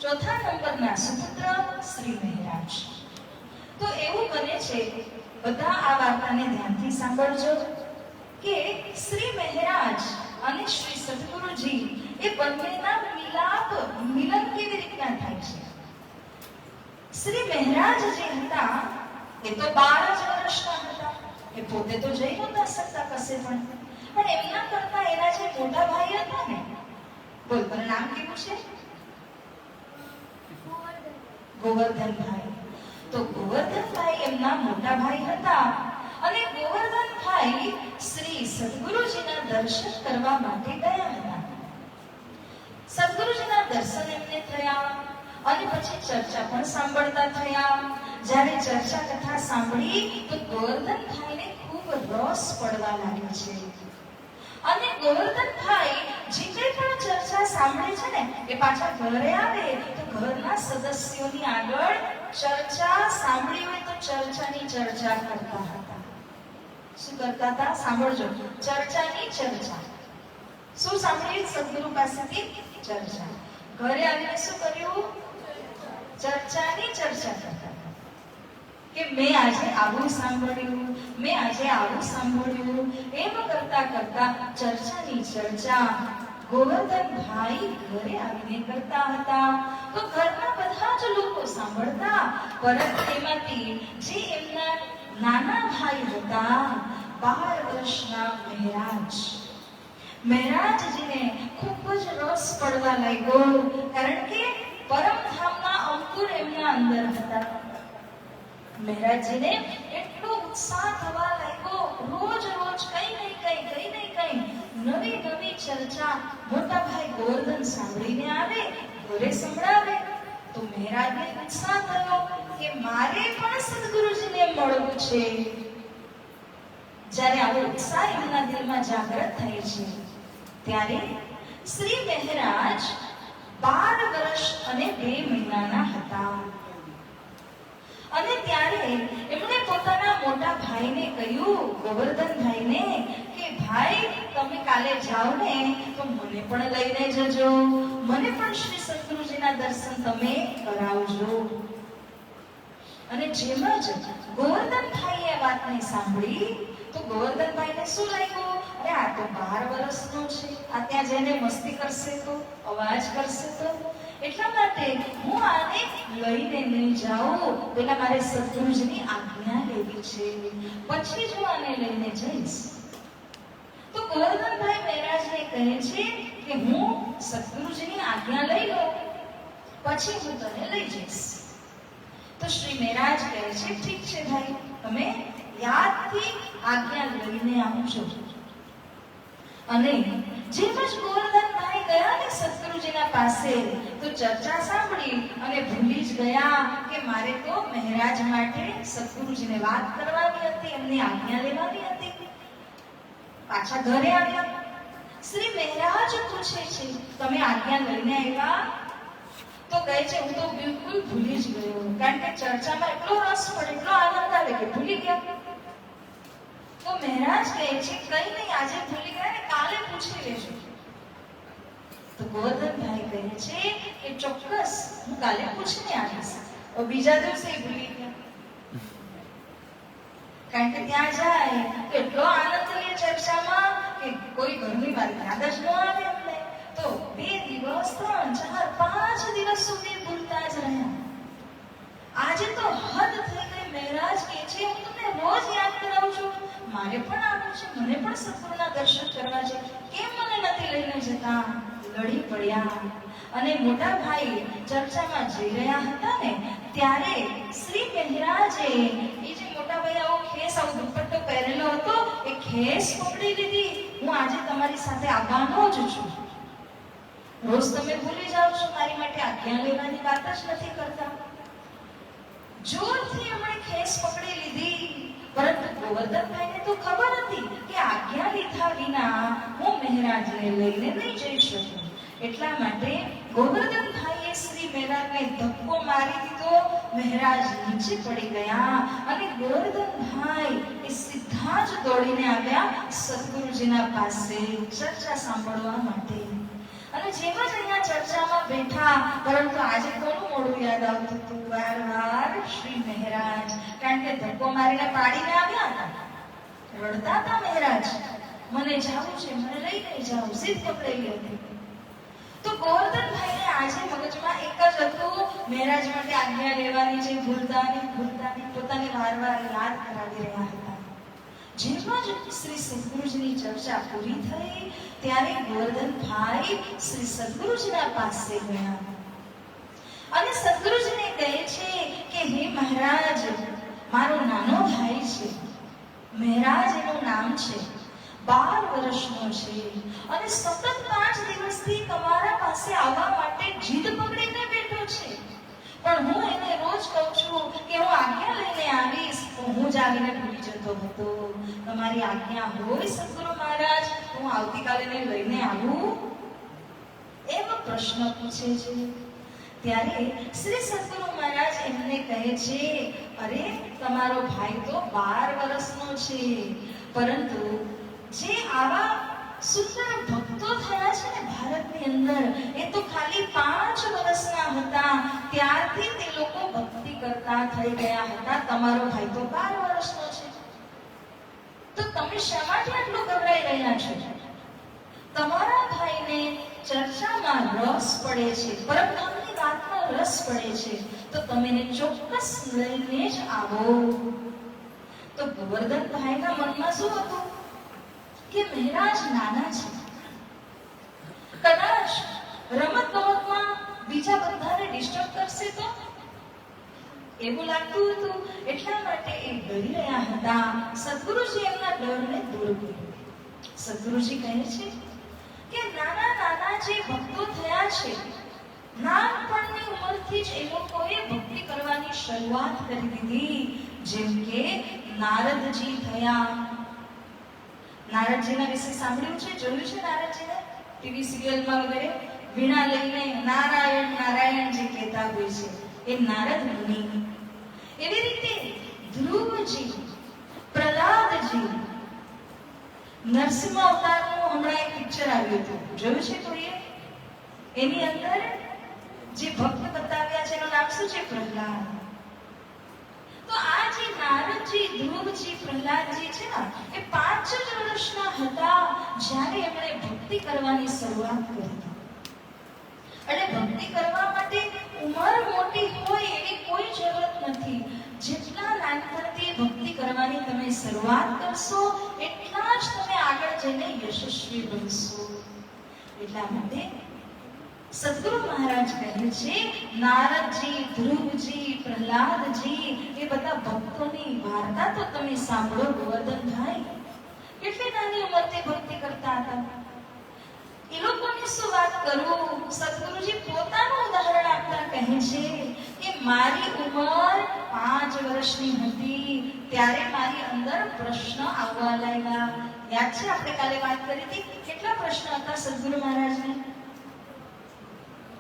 ચોથા નંબરના સુપુત્ર શ્રી મહેરાજ. તો એવું બને છે, બધા આ વાર્તાને ધ્યાનથી સાંભળજો, કે શ્રી મહેરાજ અને શ્રી સદગુરુજી એ બંનેના મિલન કેવી રીતના થાય છે? શ્રી મહેરાજ જે હતા એ તો 12 જ વર્ષના હતા. એ પોતે તો જઈ નહોતા શકતા કશે પણ એમના કરતા એના જે મોટા ભાઈ હતા ને, બોલ, પણ નામ કેવું છે? ગોવર્ધનભાઈ. તો ગોવર્ધનભાઈ એમના મોટા ભાઈ હતા. અને ગોવર્ધનભાઈ શ્રી સદગુરુજીના દર્શન કરવા માટે ગયા હતા. સદગુરુજીના દર્શન એમને થયા અને પછી ચર્ચા પણ સાંભળતા થયા. જ્યારે ચર્ચા કથા સાંભળી તો ગોવર્ધનભાઈને ખૂબ રસ પડવા લાગ્યો છે. અને ગોવર્ધનભાઈ જે કંઈ પણ ચર્ચા સાંભળે છે ને, એ પાછા ઘરે આવે તો ઘરના સદસ્યોની આગળ ચર્ચા સાંભળી હોય તો ચર્ચાની ચર્ચા કરતા હતા. શું કરતા હતા? સાંભળજો. ચર્ચાની ચર્ચા. શું સાંભળ્યું? સદગુરુ પાસેથી ચર્ચા. ઘરે આવીને શું કર્યું? ચર્ચાની ચર્ચા કરતા હતા. કે મેં આજે આવું સાંભળ્યું, મેં આજે આવું સાંભળ્યું. એમ કરતા કરતા ચર્ચાની ચર્ચા ગોવર્ધનભાઈ ઘરે આવીને કરતા હતા. તો ઘરના બધા જ લોકો સાંભળતા, પરંતુ એમાંથી જે એમના નાના ભાઈ હતા, 12 વર્ષના મહેરાજજીને ખૂબ જ રસ પડવા લાગ્યો. કારણ કે પરમધામના અંકુર એમના અંદર હતા. મહેરાજજીને એટલો ઉત્સાહ થવા લાગ્યો. રોજ કઈ ને કઈ નવી ચર્ચા મોટા ભાઈ ગોવર્ધન સાંભળીને આવે, ઘરે સંભળાવે. તો મહેરાજને ઉત્સાહ થયો કે મારે પણ સદગુરુજીને મળવું છે. જ્યારે આવો ઉત્સાહ એમના દિલમાં જાગૃત થાય છે, ત્યારે શ્રી મહેરાજ 12 વર્ષ અને 2 મહિનાના હતા. અને ત્યારે એમણે પોતાના મોટા ભાઈને કહ્યું, ગોવર્ધનભાઈને, કે ભાઈ તમે કાલે જાઓ ને તો મને પણ લઈને જજો, મને પણ શ્રી સદગુરુજીના દર્શન તમે કરાવજો. અને જેમ જ ગોવર્ધનભાઈએ આ વાતને સાંભળી તો ગોવર્ધનભાઈને શું લાગ્યું? અરે આ તો 12 વર્ષનો છે, આ ત્યાં જઈને મસ્તી કરશે તો, અવાજ કરશે તો, એટલા માટે હું આને લઈને નહીં જાઉં. પેલા મારે સદગુરુજીની આજ્ઞા લેવી છે, પછી જ હું આને લઈને જઈશ. તો ગોવર્ધનભાઈ મહેરાજને કહે છે કે હું સદગુરુજીની આજ્ઞા લઈ લઉં, પછી હું તને લઈ જઈશ. તો શ્રી મહેરાજ કહે છે, ઠીક છે ભાઈ, તમે યાદથી આજ્ઞા લઈને આવજો. અને જેમ જ ગોવર્ધનભાઈ ગયા ને સદગુરુજીના પાસે, તો ચર્ચા સાંભળી અને ભૂલી જ ગયા કે મારે તો મહારાજ માટે સદગુરુજીને વાત કરવાની હતી, એમની આજ્ઞા લેવાની હતી. પાછા ઘરે આવ્યા. શ્રી મહારાજ પૂછે છે, તમે આજ્ઞા લઈને આવ્યા? તો કહે છે, હું તો બિલકુલ ભૂલી જ ગયો, કારણ કે ચર્ચામાં એટલો રસ પડે, એટલો આનંદ આવે કે ભૂલી ગયા. તો મહારાજ કહે છે, કઈ નહીં, આજે ભૂલી ગયા ને કાલે પૂછી લેજો. તો ગોવર્ધનભાઈ કહે છે કે ચોક્કસ હું કાલે પૂછીને આવીશ. બીજા દિવસે ભૂલી ગયા, કારણ કે ત્યાં જાય એટલો આનંદ લે ચર્ચામાં કે કોઈ ઘરની વાત યાદ જ ન આવે અમને. તો 2 દિવસ 3 4 5 દિવસ સુધી ભૂલતા જ રહ્યા. આજે તો હદ થઈ ગઈ. મહારાજ કહે છે, હું તમને રોજ યાદ કરાવું છું, મારે પણ આવવું છે, મને પણ સદગુરુના દર્શન કરવા છે, કેમ મને નથી લઈને જતા? લડી પડ્યા. અને મોટા ભાઈ ચર્ચામાં જઈ રહ્યા હતા ને ત્યારે શ્રી મહારાજે એ જે મોટા ભાઈ આવો ખેસ, આવો દુપટ્ટો પહેરેલો હતો, એ ખેસ પકડી લીધી. હું આજે તમારી સાથે આવવાનો જ છું. રોજ તમે ભૂલી જાઓ છો, મારી માટે આજ્ઞા લેવાની વાત જ નથી કરતા. જોરથી એમણે ખેસ પકડી લીધી. પરંતુ ગોવર્ધનભાઈને તો ખબર હતી કે આજ્ઞા લીધા વિના હું મહારાજને લઈને નહીં જઈ શકું. એટલા માટે ગોવર્ધનભાઈએ શ્રી મહારાજને ધક્કો મારી દીધો. મહારાજ નીચે પડી ગયા અને ગોવર્ધનભાઈ એ સીધા જ દોડીને આવ્યા સદગુરુજીના પાસે ચર્ચા સાંભળવા માટે. અને જેમ જ અહીંયા ચર્ચામાં બેઠા, પરંતુ આજે કોનું મોઢું યાદ આવતું હતું? વારવાર શ્રી મહારાજ, કારણ કે ધક્કો મારીને પાડીને આવ્યા હતા. રડતા હતા મહારાજ, મને જાવું છે, મને લઈ નહીં જાવ, જીદ પકડેલી હતી. તો ગોવર્ધનભાઈને આજે મગજમાં એક જ હતું, મહારાજ માટે આજ્ઞા લેવાની છે, ભૂલતા નહીં, પોતાને વારવાર યાદ કરાવી રહ્યા હતા. જેમ જ શ્રી સદગુરુજીની ચર્ચા પૂરી થઈ ત્યારે ગોવર્ધનભાઈ શ્રી સદગુરુજીના પાસે ગયા અને સદગુરુજીને કહે છે કે હે મહારાજ, મારો નાનો ભાઈ છે, મહારાજ એનું નામ છે, 12 વર્ષનો છે અને સતત 5 દિવસથી તમારા પાસે આવવા માટે જીદ પકડીને બેઠો છે. પણ હું એને રોજ કહું છું કે હું આજ્ઞા લઈને આવીશ, તો હું જ આવીને ભૂલી જતો હતો. તમારી આજ્ઞા હોય સદગુરુ મહારાજ, હું આવતીકાલે એને લઈને આવું? એમ પ્રશ્ન પૂછે છે. ત્યારે શ્રી સદગુરુ મહારાજ એમને કહે છે, અરે તમારો ભાઈ તો 12 વર્ષનો છે, પરંતુ જે આવા સુંદર ભક્તો થયા છે ને ભારતની અંદર, એ તો ખાલી 5 વર્ષના હતા ત્યારથી તે લોકો ભક્તિ કરતા થઈ ગયા હતા. તમારો ભાઈ તો 12 વર્ષનો છે, તો તમે શા માટે આટલું ગભરાઈ રહ્યા છો? તમારા ભાઈને ચર્ચામાં રસ પડે છે, પરમધામની વાતમાં રસ પડે છે, તો તમે એને ચોક્કસ લઈને જ આવો. તો ગોવર્ધનભાઈના મનમાં શું હતું કે મહારાજ નાના છે, કદાચ રમત ગમતમાં બીજા બધાને ડિસ્ટર્બ કરશે તો, એવું લાગતું હતું. એટલા માટે એ ડરી રહ્યા હતા. સદગુરુજી એમના ડરને દૂર કર્યો. સદગુરુજી કહે છે કે નાના નાના જે ભક્તો થયા છે, નાનપણની ઉંમરથી જ એ લોકોએ ભક્તિ કરવાની શરૂઆત કરી દીધી. જેમ કે નારદજી થયા. નારદજીના વિશે સાંભળ્યું છે, જોયું છે નારદજીને ટીવી સિરિયલમાં વગેરે? વીણા લઈને નારાયણ નારાયણ જે કહેતા હોય છે, એ નારદ મુનિ. એવી રીતે ધ્રુવજી, પ્રહલાદજી, નરસિંહ અવતારનું હમણાં એક પિક્ચર આવ્યું હતું, જોયું છે કોઈએ? એની અંદર જે ભક્ત બતાવ્યા છે એનું નામ શું છે? પ્રહલાદ. તો આ જે નારદજી, ધ્રુવજી, પ્રહલાદજી છે ને, એ 5 જ વર્ષના હતા જ્યારે એમણે ભક્તિ કરવાની શરૂઆત કરી. અને ભક્તિ કરવા માટે ઉંમર મોટી હોય એવી કોઈ જરૂરત નથી. જેટલા નાનપણથી ભક્તિ કરવાની તમે શરૂઆત કરશો, એટલા જ તમે આગળ જઈને યશસ્વી બનશો. એટલા માટે સદગુરુ મહારાજ કહે છે, નારદજી, ધ્રુવજી, પ્રહલાદજી, એ બધા ભક્તોની વાર્તા તો તમે સાંભળો ગોવર્ધનભાઈ. કેટલી નાની ઉંમરથી ભક્તિ કરતા હતા. એ લોકોની શું વાત કરું? સદગુરુજી પોતાનું ઉદાહરણ આપતા કહે છે કે મારી ઉંમર 5 વર્ષની હતી ત્યારે મારી અંદર પ્રશ્ન આવવા લાગ્યા. યાદ છે આપણે કાલે વાત કરી હતી કેટલા પ્રશ્ન હતા સદગુરુ મહારાજને?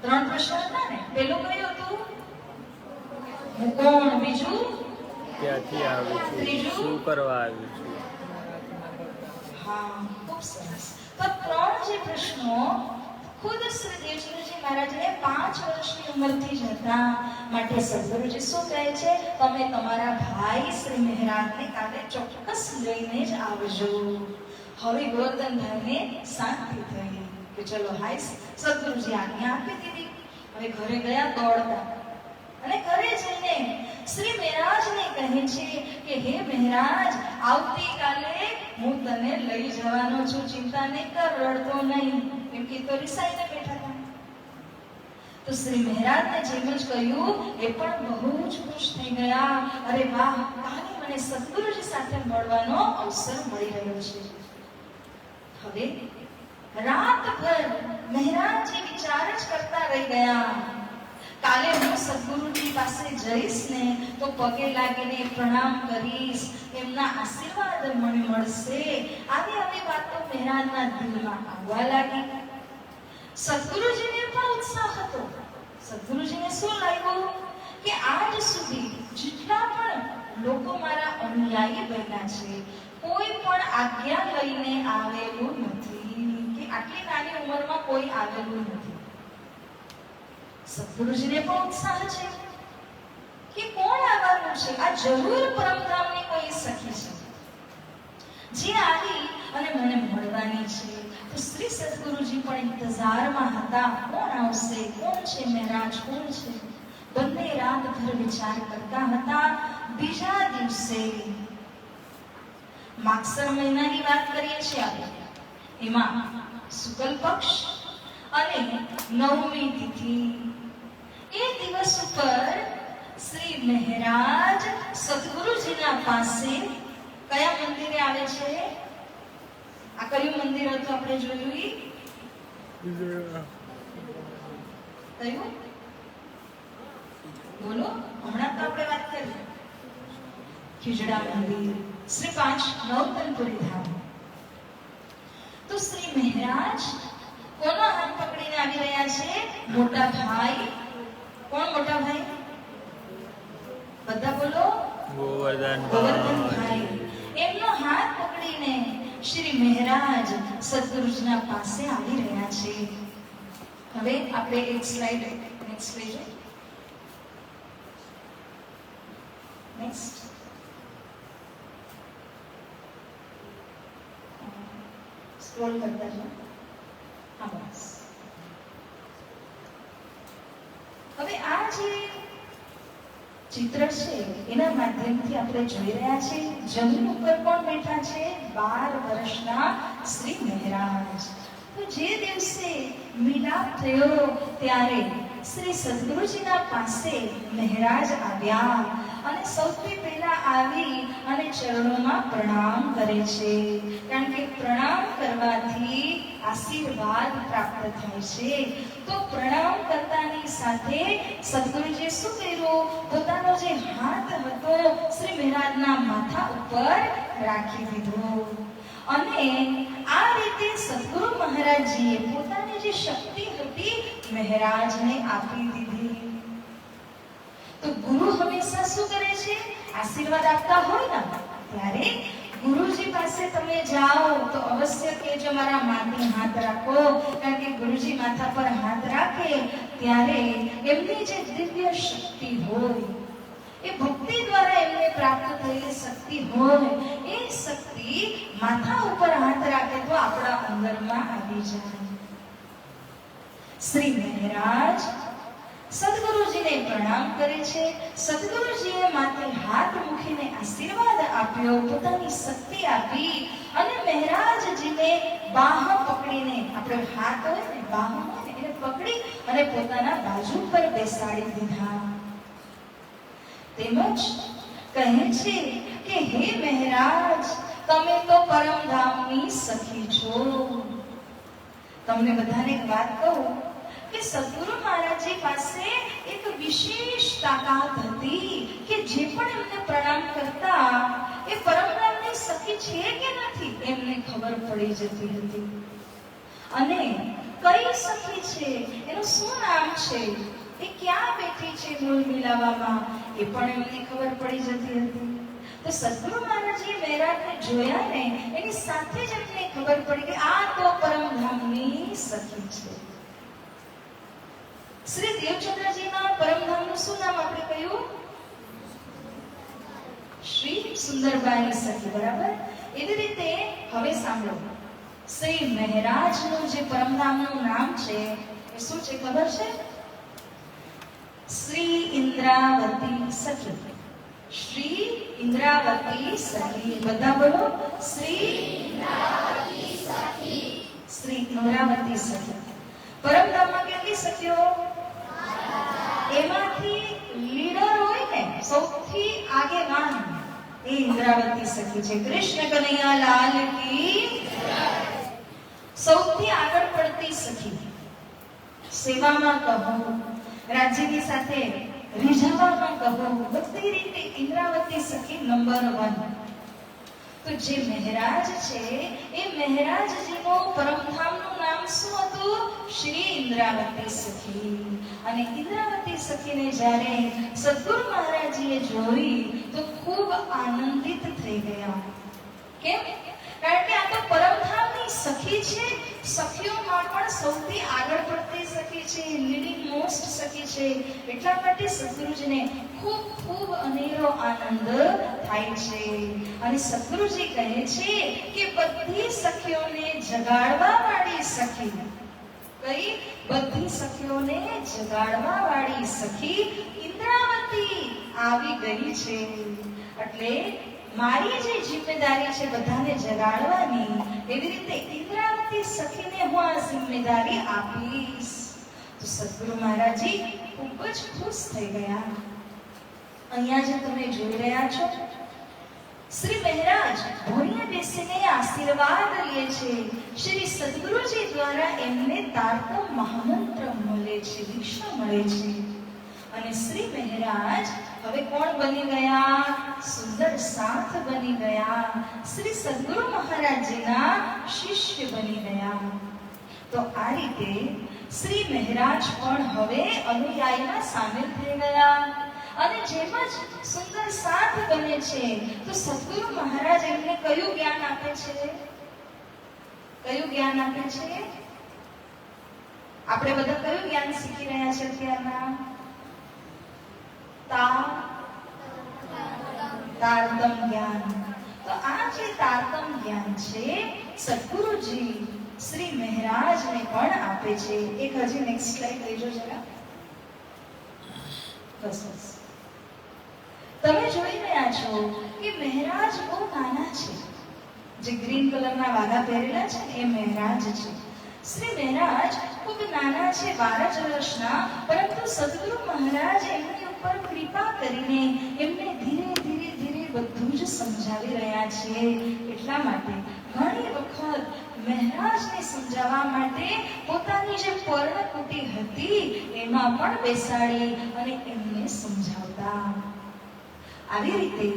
3 પ્રશ્ન હતા ને. પેલું કયું હતું? હું કોણ? બીજું ક્યાંથી આવ્યું છું, ત્રીજું શું કરવા આવ્યું છું. હા, ખૂબ સરસ. તો 3 જે પ્રશ્નો ખુદ શ્રી દેવજીજી મહારાજને 5 વર્ષની ઉંમરથી જ હતા. માટે સદગુરુજી શું કહે છે? તમે તમારા ભાઈ શ્રી મહેરાજને કાલે ચોક્કસ લઈને જ આવજો. હવે ગોરધનભાઈને શાંતિ થઈ કે ચલો હાય, સદગુરુજી આજ્ઞા આપી દીધી. હવે ઘરે ગયા દોડતા અને ઘરે જઈને શ્રી મહારાજને કહે છે કે હે મહારાજ, આવતીકાલે હું તને લઈ જવાનો છું, ચિંતા નહીં કર, રડતો નહીં. કેમ કે તો રિસાઈને બેઠા હતા. તો શ્રી મહારાજને જેમ જ કહ્યું એ પણ બહુ જ ખુશ થઈ ગયા. અરે વાહ, કાલે મને સદગુરુજી સાથે મળવાનો અવસર મળી રહ્યો છે. હવે રાતભર મહારાજજી વિચાર જ કરતા રહી ગયા. કાલે હું સદગુરુજી પાસે જઈશ ને તો પગે લાગીને પ્રણામ કરીશ, એમના આશીર્વાદ મને મળશે. આવી વાતો મહારાજના દિલમાં આવવા લાગી. સદગુરુજીને પણ ઉત્સાહ હતો. સદગુરુજીને શું લાગ્યું કે આજ સુધી જેટલા પણ લોકો મારા અનુયાયી બન્યા છે, કોઈ પણ આજ્ઞા લઈને આવેલું નથી, કે આટલી નાની ઉંમરમાં કોઈ આવેલું નથી. સદગુરુજીને પણ ઉત્સાહ છે કે કોણ આવવાનું છે, આ જરૂર પરમધામની કોઈ સખી છે જે આવી અને મને મળવાની છે. તો શ્રી સદગુરુજી પણ ઇંતજારમાં હતા, કોણ આવશે, કોણ છે મહારાજ, કોણ છે. બંને રાતભર વિચાર કરતા હતા. બીજા દિવસે માગસર મહિનાની વાત કરીએ છીએ આપણે, એમાં શુક્લ પક્ષ અને 9મી તિથિ, એ દિવસ ઉપર શ્રી મહારાજ સદગુરુજીના પાસે કયા મંદિરે આવે છે? આ કયું મંદિર હતું આપણે જોયું? કયું? બોલો, હમણાં તો આપણે વાત કરી ખીજડા મંદિર, શ્રી 5 નવતનપુરી ધામ. તો શ્રી મહારાજ કોનો હાથ પકડીને આવી રહ્યા છે? મોટા ભાઈ. કોણ મોટા ભાઈ? બધા બોલો. ગોવર્ધનભાઈ. એમનો હાથ પકડીને શ્રી મહારાજ સદગુરુજીના પાસે આવી રહ્યા છે. હવે આપણે એક સ્લાઇડ નેક્સ્ટ લેજો. નેક્સ્ટ સ્ક્રોલ કરતા જાઓ. હા, બસ. હવે આ જે ચિત્ર છે એના માધ્યમથી આપણે જોઈ રહ્યા છે જમીન ઉપર કોણ બેઠા છે? 12 વર્ષના શ્રી મહારાજ. તો જે દિવસે મિલાપ થયો ત્યારે શ્રી સદગુરુજીના પાસે મહારાજ આવ્યા અને સૌથી પહેલા આવી અને ચરણોમાં પ્રણામ કરે છે. કારણ કે પ્રણામ કરવાથી આશીર્વાદ પ્રાપ્ત થાય છે. તો પ્રણામ કરતાની સાથે સદગુરુજીએ શું કર્યું? પોતાનો જે હાથ હતો શ્રી મહારાજના માથા ઉપર રાખી દીધો અને આ રીતે સદગુરુ મહારાજજીએ પોતાની જે શક્તિ હતી મહારાજને આપી દીધી. તો ગુરુ હંમેશા શું કરે છે? આશીર્વાદ આપતા હોય ને ત્યારે ગુરુજી પાસે તમે જાઓ તો અવશ્ય કહેજો મારા માથે હાથ રાખો. કારણ કે ગુરુજી માથા પર હાથ રાખે ત્યારે એમની જે દિવ્ય શક્તિ હોય, એ ભક્તિ દ્વારા એમને પ્રાપ્ત થયેલી શક્તિ હોય, એ શક્તિ માથા ઉપર હાથ રાખે તો આપણા અંદરમાં આવી જાય. શ્રી મહારાજ સદગુરુજીને પ્રણામ કરે છે. સદગુરુજીએ માથે હાથ મૂકીને આશીર્વાદ આપ્યો, પોતાની શક્તિ આપી અને મહારાજજીને બાહ પકડીને, આપણે હાથ હોય ને બાહ હોય ને એને પકડી અને પોતાના બાજુ પર બેસાડી દીધા. તેમજ કહે છે કે હે મહારાજ, તમે તો પરમધામની સખી છો. તમને બધાને એક વાત કહું કે સદગુરુ મહારાજજી પાસે એક વિશેષ તાકાત હતી કે જે પણ એમને પ્રણામ કરતા એ પરમધામની સખી છે કે નથી એમને ખબર પડી જતી હતી. અને કઈ સખી છે, એનું શું નામ છે, એ ક્યાં બેઠી છે મૂળ મિલાવામાં એ પણ એમને ખબર પડી જતી હતી. તો સદગુરુ મહારાજે મહેરાજને જોયા ને એની સાથે જ એમને ખબર પડી કે આ તો પરમધામની સખી છે. શ્રી દેવચંદ્રજીના પરમધામનું શું નામ આપણે કહ્યું? શ્રી સુંદરબાઈ સખી, બરાબર. એવી રીતે હવે સાંભળો, શ્રી મહેરાજનું જે પરમધામનું નામ છે એ શું છે ખબર છે? શ્રી ઇન્દ્રાવતી સખી. શ્રી ઇન્દ્રાવતી સખી. બધા બોલો, શ્રી ઇન્દ્રાવતી સખી. શ્રી ઇન્દ્રાવતી સખી. પરમધામમાં કેટલી સખીઓ? એમાંથી લીડર હોય ને, સૌથી આગેવાન એ ઇન્દ્રાવતી સખી છે. કૃષ્ણ કનૈયા લાલ કી. સૌથી આગળ પડતી સખી. સેવામાં કહો, રાજ્યની સાથે રીઝવવામાં કહો, બધી રીતે ઇન્દ્રાવતી સખી નંબર 1. તો જે મહેરાજ છે એ મહેરાજજીનો પરમધામનું નામ શું હતું? શ્રી ઇન્દ્રાવતી સખી. અને ઇન્દ્રાવતી સખીને જ્યારે સદગુરુ મહારાજજીએ જોઈ તો ખૂબ આનંદિત થઈ ગયા. કેમ? કારણ કે આ તો પરમધામની સખી છે. સખીઓમાં પણ સૌથી આગળ પડતી સખી છે, લીડિંગ મોસ્ટ સખી છે. એટલા માટે સદગુરુજીને ખૂબ ખૂબ અનેરો આનંદ થાય છે. અને સદગુરુજી કહે છે કે બધી સખીઓને જગાડવા વાળી સખી. કઈ? બધી સખીઓને જગાડવા વાળી સખી ઇન્દ્રાવતી આવી ગઈ છે. એટલે મારી જે જિમ્મેદારી છે બધાને જગાડવાની, એવી રીતે ઇન્દ્રાવતી સખીને હું આ જિમ્મેદારી આપીશ. તો સદગુરુ મહારાજજી ખૂબ જ ખુશ થઈ ગયા. અહીંયા જે તમે જોઈ રહ્યા છો, શ્રી મહેરાજ ભોળીએ બેસીને આશીર્વાદ લે છે. શ્રી સદગુરુજી દ્વારા એમને તારતમ મહામંત્ર મળે છે, દીક્ષા મળે છે. અને શ્રી મહેરાજ હવે કોણ બની ગયા? સુંદર સાથ બની ગયા. શ્રી સદગુરુ મહારાજજીના શિષ્ય બની ગયા. તો આ રીતે શ્રી મહેરાજ પણ હવે અનુયાયીમાં સામેલ થઈ ગયા. અને જેમ જ સુંદર સાથ બને છે તો સદગુરુ મહારાજ એમને કયું જ્ઞાન આપે છે? કયું જ્ઞાન આપે છે? આપણે બધા કયું જ્ઞાન શીખી રહ્યા છે અત્યારના? તારતમ જ્ઞાન. તો આ જે તારતમ જ્ઞાન છે સદગુરુજી શ્રી મહેરાજને પણ આપે છે. એક હજી નેક્સ્ટ સ્લાઇડ લેજો જરા. બસ બસ. તમે જોઈ રહ્યા છો કે મહેરાજ બહુ નાના છે. જે ગ્રીન કલરના વાઘા પહેરેલા છે એ મહેરાજ છે. શ્રી મહેરાજ ખૂબ નાના છે, 12 જ વર્ષના. પરંતુ સદગુરુ મહારાજ એમની ઉપર કૃપા કરીને એમને ધીરે ધીરે ધીરે બધું જ સમજાવી રહ્યા છે. એટલા માટે ઘણી વખત મહેરાજને સમજાવવા માટે પોતાની જે પર્ણકુટી હતી એમાં પણ બેસાડી અને એમને સમજાવતા. આવી રીતે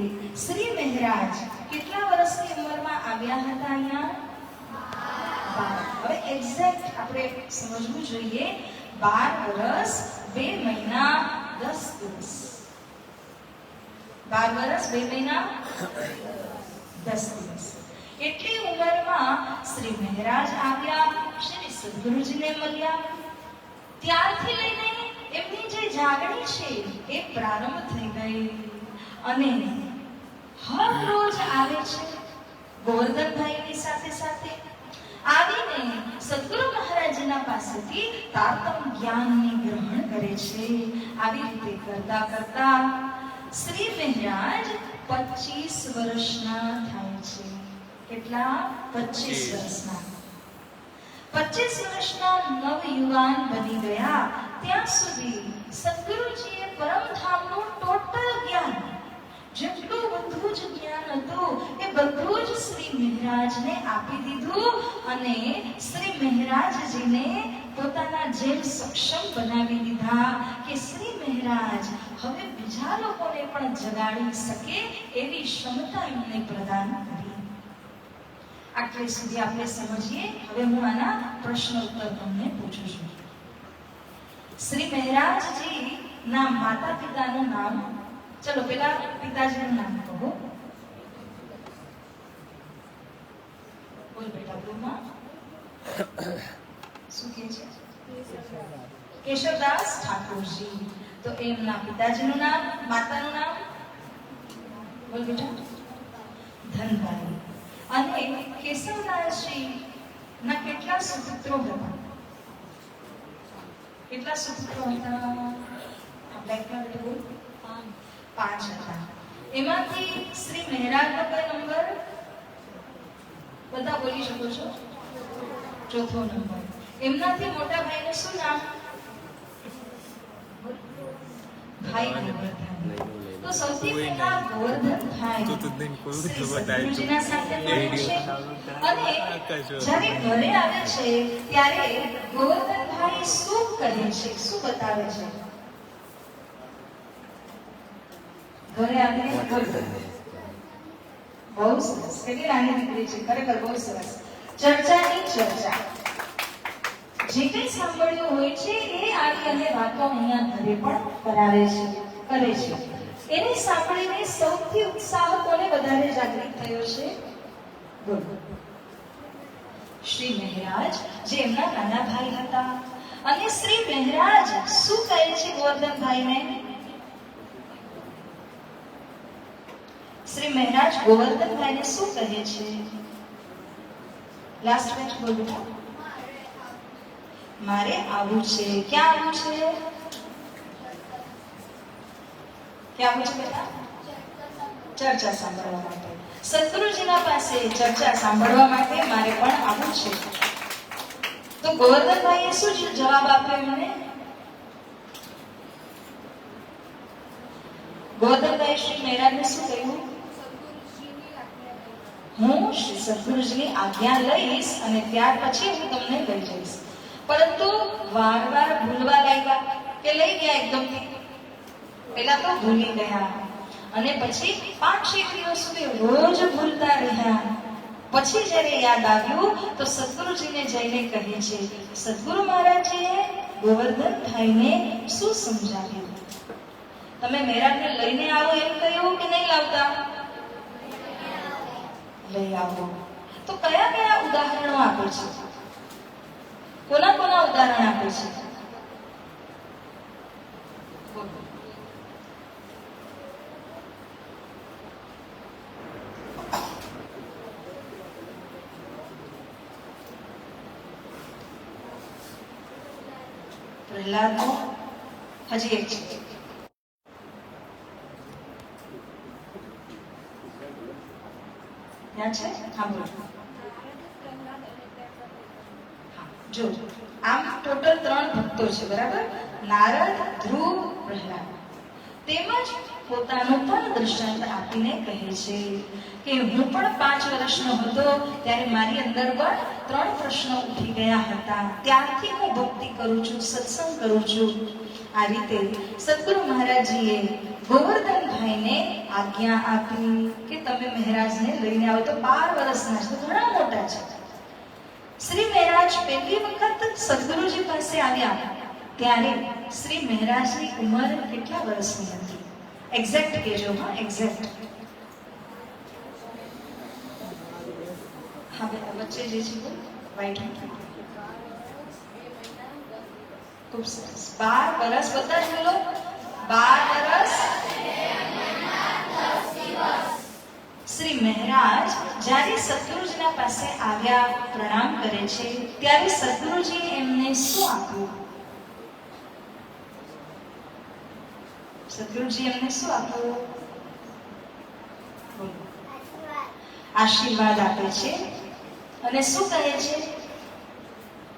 શ્રી મહેરાજ કેટલા વર્ષની ઉંમરમાં આવ્યા હતા અહીંયા? 12. હવે એક્ઝેક્ટ આપણે સમજવું જોઈએ. 12 વર્ષ 2 મહિના 10 દિવસ. 12 વર્ષ 2 મહિના 10 દિવસ. એટલી ઉંમરમાં શ્રી મહેરાજ આવ્યા, શ્રી સદગુરુજીને મળ્યા. ત્યારથી લઈને એમની જે જાગણી છે એ પ્રારંભ થઈ ગઈ. અને હર રોજ આવે છે ગોવર્ધનભાઈની સાથે સાથે આવીને સદગુરુ મહારાજના પાસેથી તારતમ જ્ઞાનને ગ્રહણ કરે છે. આવી રીતે કરતા કરતા શ્રી મહેરાજ 25 વર્ષના થાય છે. કેટલા? 25 વર્ષના. 25 વર્ષના નવયુવાન બની ગયા ત્યાં સુધી સદગુરુજીએ પરમધામનું ટોટલ જ્ઞાન, જેટલું બધું જ જ્ઞાન હતું એ બધું જ શ્રી મહેરાજને આપી દીધું. અને શ્રી મહેરાજજીને પોતાના જેમ સક્ષમ બનાવી દીધા કે શ્રી મહારાજ હવે બીજા લોકોને પણ જગાડી શકે એવી ક્ષમતા એમને પ્રદાન કરી. આટલે સુધી આપણે સમજીએ. હવે હું આના પ્રશ્ન ઉત્તર તમને પૂછું છું. શ્રી મહારાજજી ના માતા પિતાનું નામ, ચલો પેલા પિતાજીનું નામ કહો. બોલ બેટા, બોલમાં શું કહે છે? કેશવદાસ ઠાકોરજી. તો એમના પિતાજીનું નામ, માતાનું નામ બોલ બેટા. ધનભાઈ. અને કેશવદાસજી ના કેટલા સુપુત્રો હતા? કેટલા સુપુત્રો હતા? બ્લેકમાં બેટા બોલ. 5 હતા. એમાંથી શ્રી મહારાજનો કયો નંબર? બધા બોલી શકો છો? ચોથો નંબર. એમનાથી મોટા ભાઈનું શું નામ? ભાઈ ગોવર્ધન. તો સૌથી પહેલા ગોવર્ધન ભાઈ શ્રી સદગુરુજીના સાથે મળે છે. અને જ્યારે ઘરે આવે છે ત્યારે ગોવર્ધન ભાઈ શું કહે છે, શું બતાવે છે? ઘરે આવીને બહુ સરસ, કેટલી નાની દીકરી છે, ખરેખર બહુ સરસ. ચર્ચાની ચર્ચા, જે કંઈ સાંભળ્યું હોય છે એ આવી અને વાતો અહીંયા ઘરે પણ કરાવે છે, કરે છે. એને સાંભળીને સૌથી ઉત્સાહ કોને વધારે જાગૃત થયો છે? બોલો. શ્રી મહારાજ જે એમના નાના ભાઈ હતા. અને શ્રી મહારાજ શું કહે છે ગોવર્ધનભાઈને? શ્રી મહારાજ ગોવર્ધનભાઈને શું કહે છે? લાસ્ટ બેચ બોલ બેટા. મારે આવું છે. ક્યાં આવું છે? ક્યાં આવું છે બેટા? ચર્ચા સાંભળવા માટે. સદગુરુજીના પાસે ચર્ચા સાંભળવા માટે મારે પણ આવું છે. તો ગોવર્ધનભાઈએ શું જવાબ આપ્યો એમને? ગોવર્ધનભાઈ શ્રી મહારાજને શું કહ્યું? હું શ્રી સદગુરુજીની આજ્ઞા લઈશ અને ત્યાર પછી હું તમને લઈ જઈશ. પરંતુ વારવાર ભૂલવા લાગ્યા કે લઈ ગયા એકદમથી. પેલા તો ભૂલી ગયા અને પછી 5-6 દિવસ સુધી રોજ ભૂલતા રહ્યા. પછી જ્યારે યાદ આવ્યું તો સદગુરુજીને જઈને કહે છે, સદગુરુ મહારાજજીએ ગોવર્ધનભાઈને શું સમજાવ્યું? તમે મહારાજને લઈને આવો એમ કહ્યું કે નહીં લાવતા? લઈ આવો. તો કયા કયા ઉદાહરણો આપે છે? કોના કોના ઉદાહરણ આપે છે? પ્રહલાદ, હજી એક છે. યાદ છે? હા બોલો. જો આમ ટોટલ 3 ભક્તો છે, બરાબર? નારદ, ધ્રુવ, પ્રહલાદ. તેમજ પોતાનું પણ દ્રષ્ટાંત આપીને કહે છે કે હું પણ 5 વર્ષનો હતો ત્યારે મારી અંદર પણ 3 પ્રશ્નો ઉઠી ગયા હતા. ત્યારથી હું ભક્તિ કરું છું, સત્સંગ કરું છું. આ રીતે સદગુરુ મહારાજજીએ ગોવર્ધનભાઈને આજ્ઞા આપી કે તમે મહારાજને લઈને આવો. તો 12 વર્ષના છે, ઘણા મોટા છે. શ્રી મહારાજ પહેલી વખત સદગુરુજી પાસે આવ્યા ત્યારે શ્રી મહારાજની ઉંમર કેટલા વર્ષની હતી? એક્ઝેક્ટ કહેજો. હા, એક્ઝેક્ટ. હા બેટા, વચ્ચે જે છે વાઈટ. ખૂબ સરસ. 12 વર્ષ. બધા જ બોલો. 12 વર્ષ. શ્રી મહારાજ જ્યારે સદગુરુજીના પાસે આવ્યા, પ્રણામ કરે છે ત્યારે સદગુરુજીએ એમને શું આપ્યું? સદગુરુજી એમને શું આપ્યું? આશીર્વાદ આપે છે. અને શું કહે છે?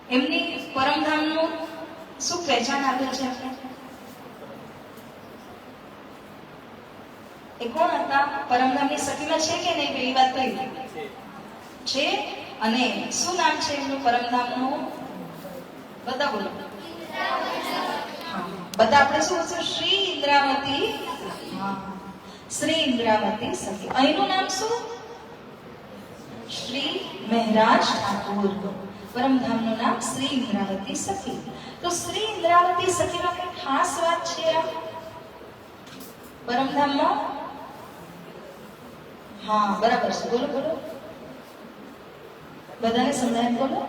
એમની પરમધામનું શું પહેચાન આપે છે? એ કોણ હતા? પરમધામની સખીમાં છે કે નહીં? પેલી વાત કહી છે. અને શું નામ છે એમનું પરમધામનું? બધા બોલો. હા, બધા આપણે શું બોલશું? શ્રી ઇન્દ્રાવતી. હા, શ્રી ઇન્દ્રાવતી સખી. અહીંનું નામ શું? શ્રી મહેરાજ ઠાકુર. પરમધામનું નામ શ્રી ઇન્દ્રાવતી સખી. તો શ્રી ઇન્દ્રાવતી સખીમાં કઈ ખાસ વાત છે આ પરમધામમાં? હા, બરાબર છે. બોલો બોલો, બધાને સમજાય બોલો.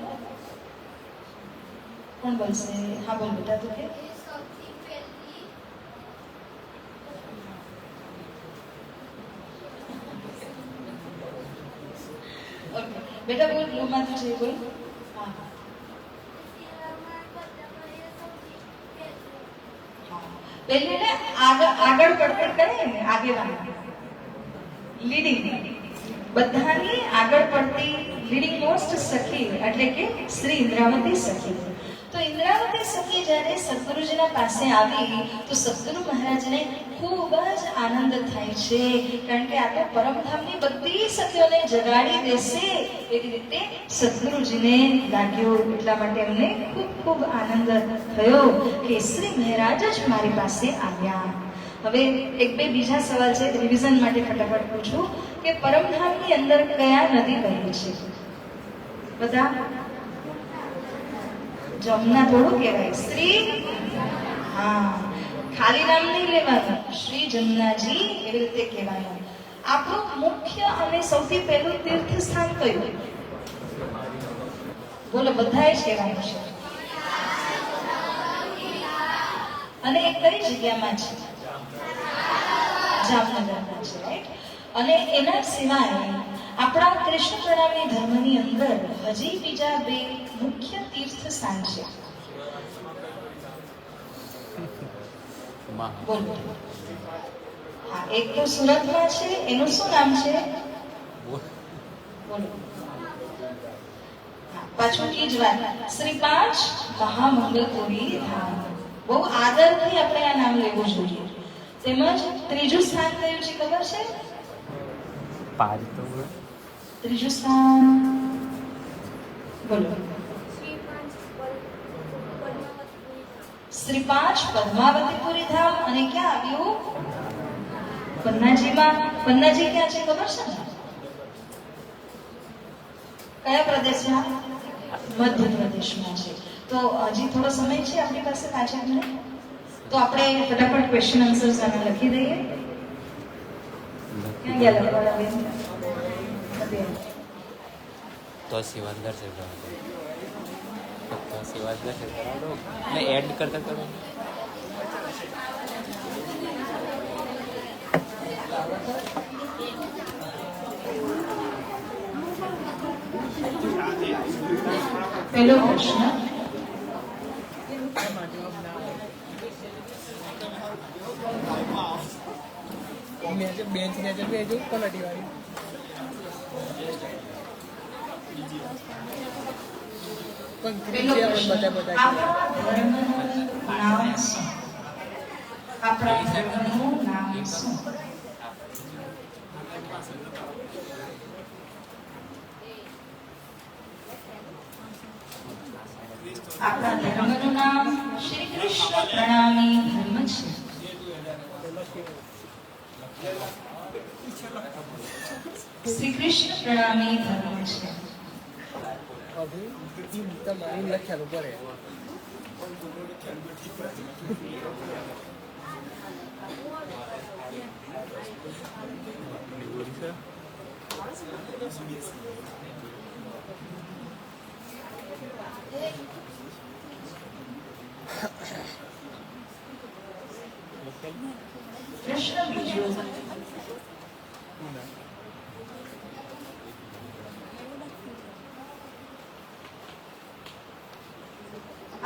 કોણ બોલશે? હા બોલ બેટા, તું કે. એ સૌથી પહેલી ઓકે બેટા બોલ, ગૃહમાં તું છે બોલ. હા પહેલી ને આગળ પડપડ કરે ને, આગેવાન લીડિંગ, બધાની આગળ પડતી લીડિંગ મોસ્ટ સખી એટલે કે શ્રી ઇન્દ્રાવતી સખી. તો ઇન્દ્રાવતી સખી જ્યારે સદગુરુજીના પાસે આવી તો સદગુરુ મહારાજને ખૂબ જ આનંદ થાય છે, કારણ કે આ તો પરમધામની બધી સખીઓને જગાડી દેશે એવી રીતે સદગુરુજીને લાગ્યું. એટલા માટે એમને ખૂબ ખૂબ આનંદ થયો કે શ્રી મહારાજ જ મારી પાસે આવ્યા. હવે એક બે બીજા સવાલ છે, રિવિઝન માટે ફટાફટ પૂછું કે પરમધામની અંદર કયા નદી વહે છે? બધા જમના થોડું કહેવાય, શ્રી. હા, ખાલી નામ નહીં લેવાનું, શ્રી જમનાજી એવી રીતે કહેવાનું. આપણું મુખ્ય અને સૌથી પહેલું તીર્થ સ્થાન કયું? બોલો, બધાએ જ કહેવાનું છે. અને એ કઈ જગ્યામાં છે? જામનગરમાં છે, રાઈટ. અને એના સિવાય આપણા કૃષ્ણ પ્રણામી ધર્મની અંદર હજી બીજા બે મુખ્ય તીર્થ સ્થાન છે. બોલો. હા, એક તો સુરતમાં છે, એનું શું નામ છે? બોલો. હા, પાછું ઈ જ વાત, શ્રી 5 મહામંગલપુરી ધામ. બહુ આદરથી આપણે આ નામ લેવું જોઈએ. તેમજ ત્રીજું સ્થાન કયું છે ખબર છે? ત્રીજું સ્થાન બોલો. શ્રી 5 પદ્માવતીપુરી ધામ. અને ક્યાં આવ્યું? પન્નાજીમાં. પન્નાજી ક્યાં છે ખબર છે ને? કયા પ્રદેશમાં? મધ્યપ્રદેશમાં છે. તો હજી થોડો સમય છે આપણી પાસે પાછળ મને, તો આપણે ફટાફટ ક્વેશ્ચન આન્સર્સ આને લખી દઈએ. ક્યાં ગયા લખવાના બેન? તો સિવાજ દર્શન કરાવો, તો સિવાજ દર્શન કરાવો ને એડ કરતા કરો. પહેલો પ્રશ્ન, બેન્ચ ને બેજો ક્વોલિટી વાળી પહેલો પ્રશ્ન, આપણા ધર્મનું નામ શું? આપણા ધર્મનું નામ શું? આપણા ધર્મનું નામ શ્રી કૃષ્ણ પ્રણામી ધર્મ છે. શ્રી કૃષ્ણ પ્રણામી ધર્મ છે. તમારી લખ્યાનું પડે. પ્રશ્ન બીજો,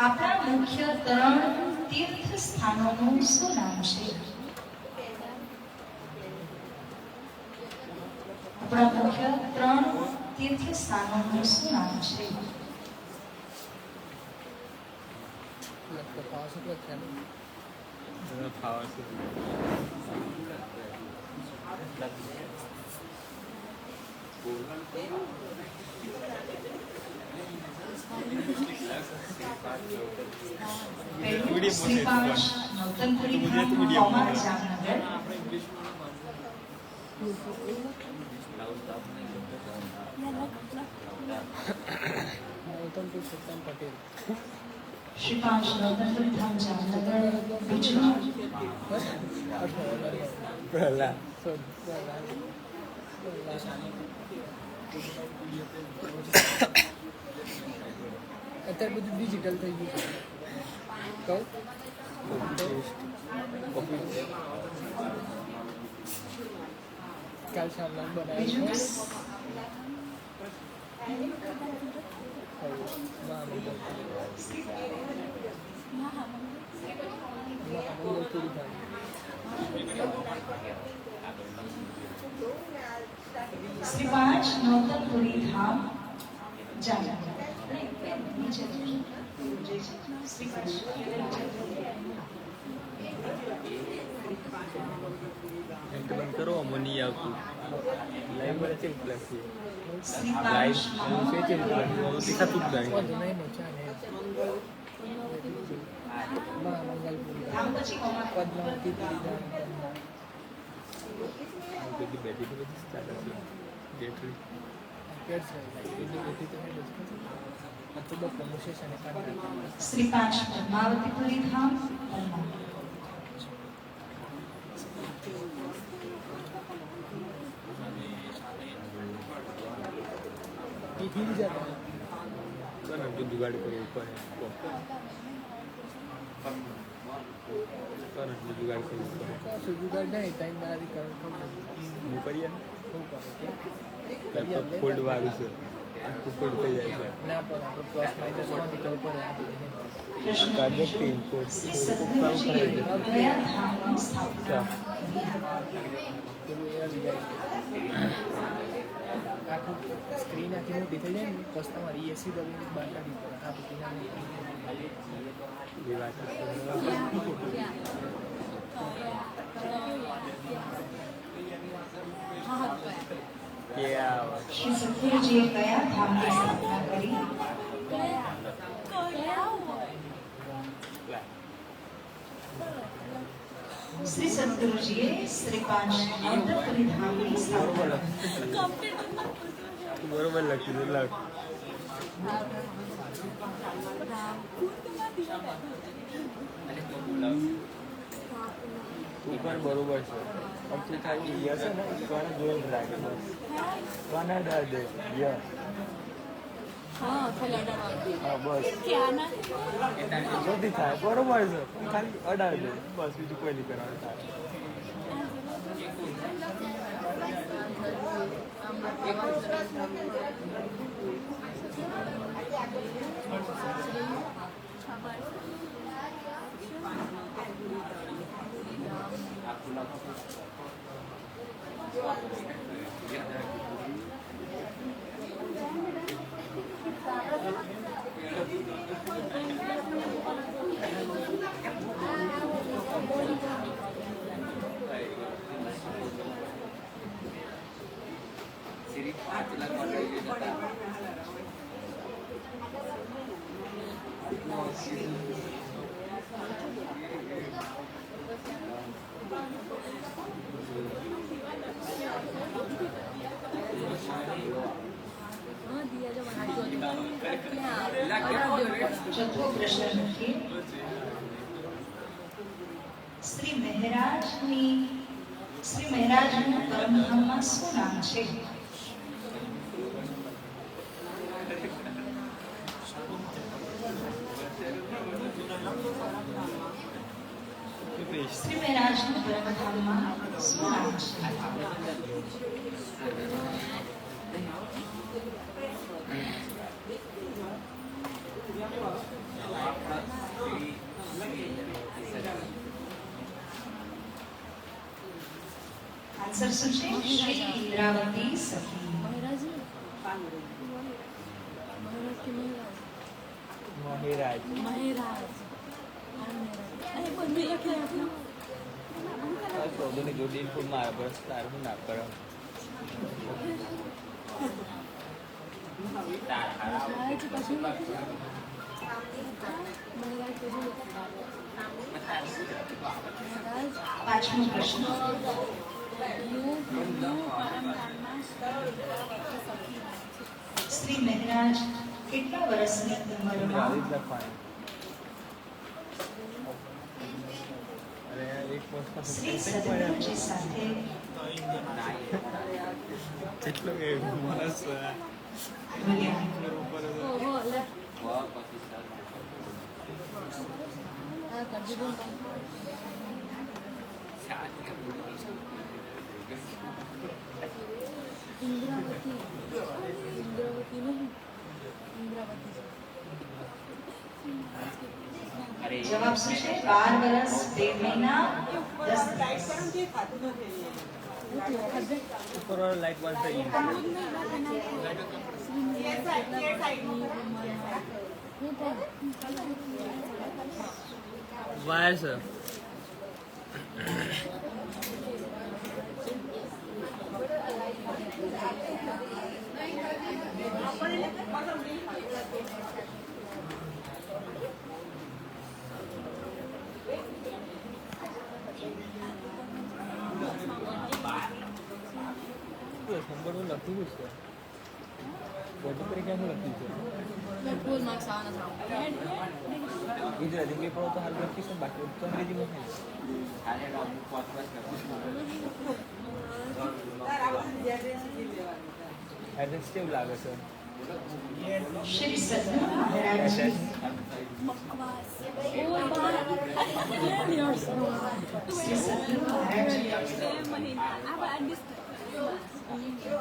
આપણા મુખ્ય 3 તીર્થ સ્થાનોનું શું નામ છે? આપણા મુખ્ય 3 તીર્થ સ્થાનોનું શું નામ છે? પહેલું શ્રી 5 નવતનપુરી ધામ કોમા જામનગર. ગૌતમ પુરુષોત્તમ પટેલ. શ્રી 5 નવતનપુરી ધામ જામનગર. બીજું પહેલા અત્યારે બધું ડિજિટલ થઈ ગયું છે. કાલ સામાન બીજું શ્રી 5 નવતનપુરી ધામ જામનગર. નીચે શ્રી 5 બંધ કરો મને નહીં આવતું લાઈવ પર છે પ્લસ છે શ્રી 5 લાઈવ છે દેખાતું જ નહીં ધામ પછી કોમા પદ્માવતી બધી બેટરી તો બધી સ્ટાર્ટ હશે બેટરી શ્રી 5 પદ્માવતીપુરી ધામ जुगाड़ करो ऊपर जुगाड़ करो जुगाड़ नहीं टाइम बारी करो કરીએ લેપટોપ ફોલ્ડ વાળું છે આખું ફોલ્ડ થઈ જાય છે ના પર પ્લસ માઇનસ માં નીકળ પડે કાર્ડેક ટીમ કોડ ગયા ધામની સ્થાપના આખું સ્ક્રીન આખી મોટી થઈ જાય ને પછી તમારી એસી દબાવીને બહાર કાઢી પડે આ બધી એ વાત કે આ શ્રી સદગુરુજીએ કયા ધામની સ્થાપના કરી? શ્રી સદગુરુજીએ શ્રી 5 નવતનપુરી ધામની સ્થાપના બરોબર લખ્યું છે લખ તું પણ બરોબર છે પણ તું ખાલી યસ ને કોને જોઈને રાખે બસ કોને ડર દે યસ હા બસ જલ્દી થાય બરોબર છે ખાલી અડાડ દે બસ બીજું કોઈ નહીં કરવાનું થાય ચોથો પ્રશ્ન લખીએ. શ્રી મહેરાજનું પરમધામમાં શું નામ છે? શ્રી મહેરાજનું પરમધામમાં શું નામ છે? આન્સર શું છે? શ્રી ઇન્દ્રાવતી સખી. મહેરાજ શોધોની જોડી ફૂલ મારા બસ તારું ના કરો પાંચમો પ્રશ્ન શ્રી મહેરાજ કેટલા વર્ષની ઉંમરમાં લખવાની અરે એક પોસ્ટ શ્રી સદગુરુજી સાથે જેટલો કે માણસ બોલ્યા? જવાબ શું છે? 12 વર્ષ 2 મહિના 10 દિવસ. ઉપર લાઈટ બંધ થઈ વાયર સર સંબંધો લખ્યું છે બધું પરીક્ષાનું લખ્યું છે ગુજરાતી પેપર તો હાલ લખી છે બાકી તો અંગ્રેજીમાં એડ્રેસ કેવું લાગે છે શ્રી સદગુરુ મહારાજજી શ્રી સદગુરુ મહારાજજી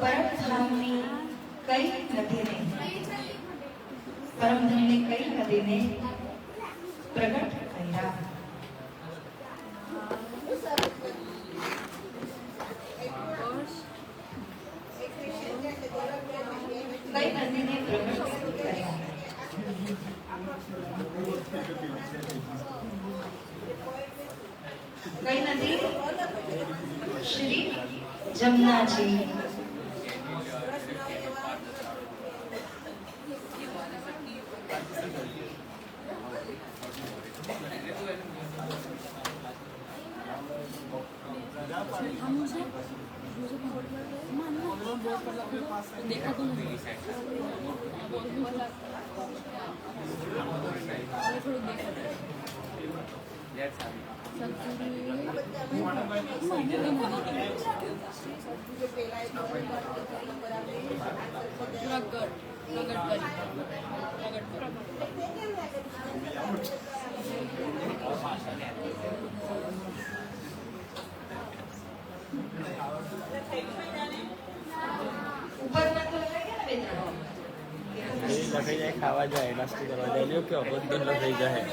પરમધામની કઈ નદીને પરમધામની કઈ નદીને પ્રગટ કર્યા? કઈ નદીને પ્રગટ કર્યા? કઈ નદી? શ્રી જમનાજી. દેખાતું નથી થોડુંક લખાઈ જાય ખાવા જાય નાસ્તો કરવા જાય લ્યો કયો બધું લખાઈ જાય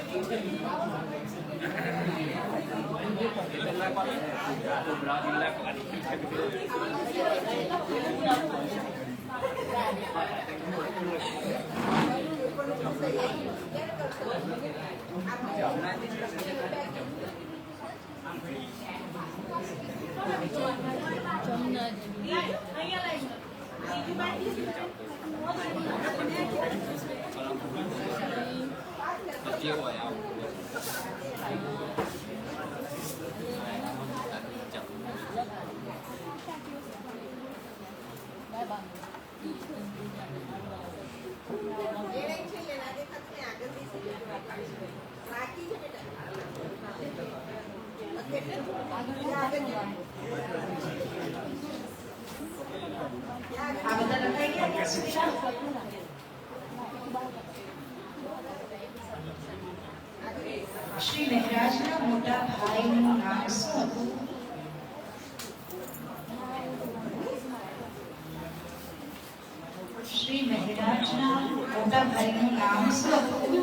આ બધા લખાઈ ગયા ત્યાં સુધીના? શ્રી મહેરાજના મોટા ભાઈનું નામ શું હતું? શ્રી મહેરાજના મોટા ભાઈનું નામ શું હતું?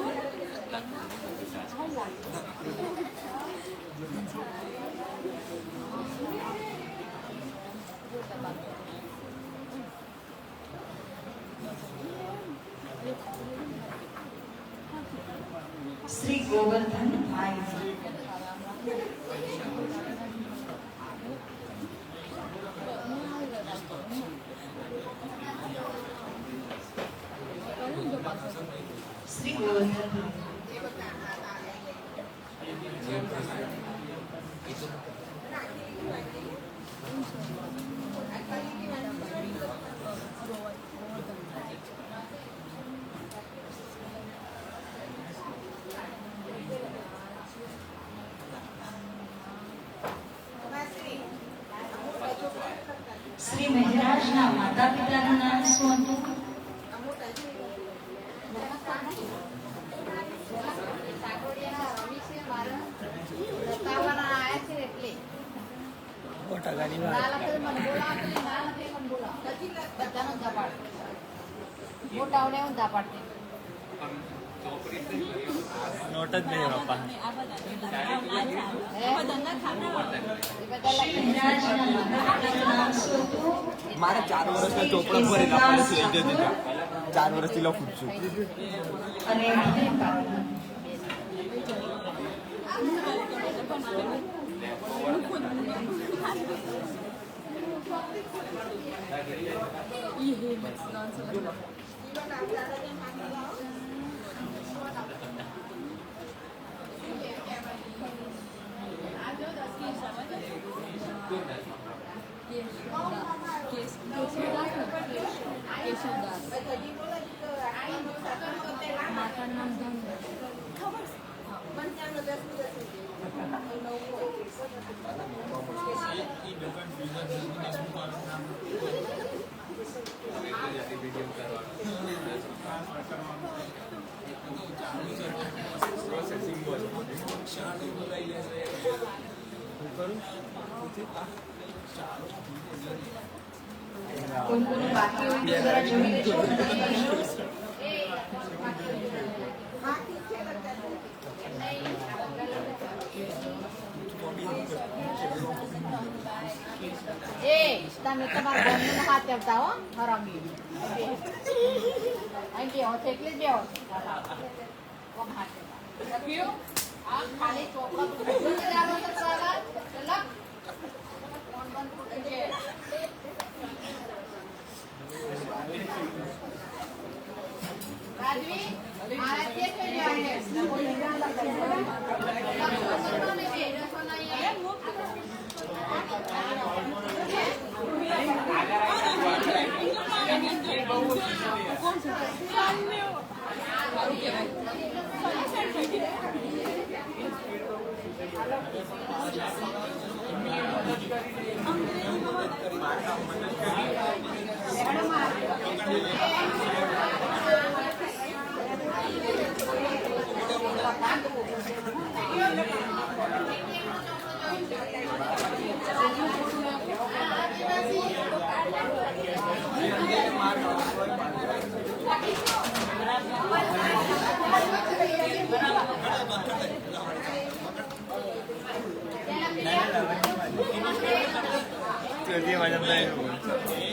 શ્રી ગોવર્ધન ભાઈ. શ્રી ગોવર્ધન ગોલ્ડ. શ્રી મહેરાજના માતા પિતાનું નામ શું હતું? મોટાઓને ઊંધા પાડते નોટ જ નહીં બાપા. શ્રી મહેરાજના માતા પિતાનું નામ શું હતું? મારે 4 વર્ષના ચોપડા ભરીને આપણે લઈ દીધા. 4 વર્ષથી લખું જ છું. અને ધનપાલ. માતાનું નામ ધન. કોનું બાકી હોય તો જરા જોઈ લેજો. તમે તમારા ઘરનો હાથ કરતા હો હરામી અહીં બે હોત એટલે જ બે હોત આ ખાલી ચોપડા રાજવી મારા તે થઈ જાય Dia macam lain.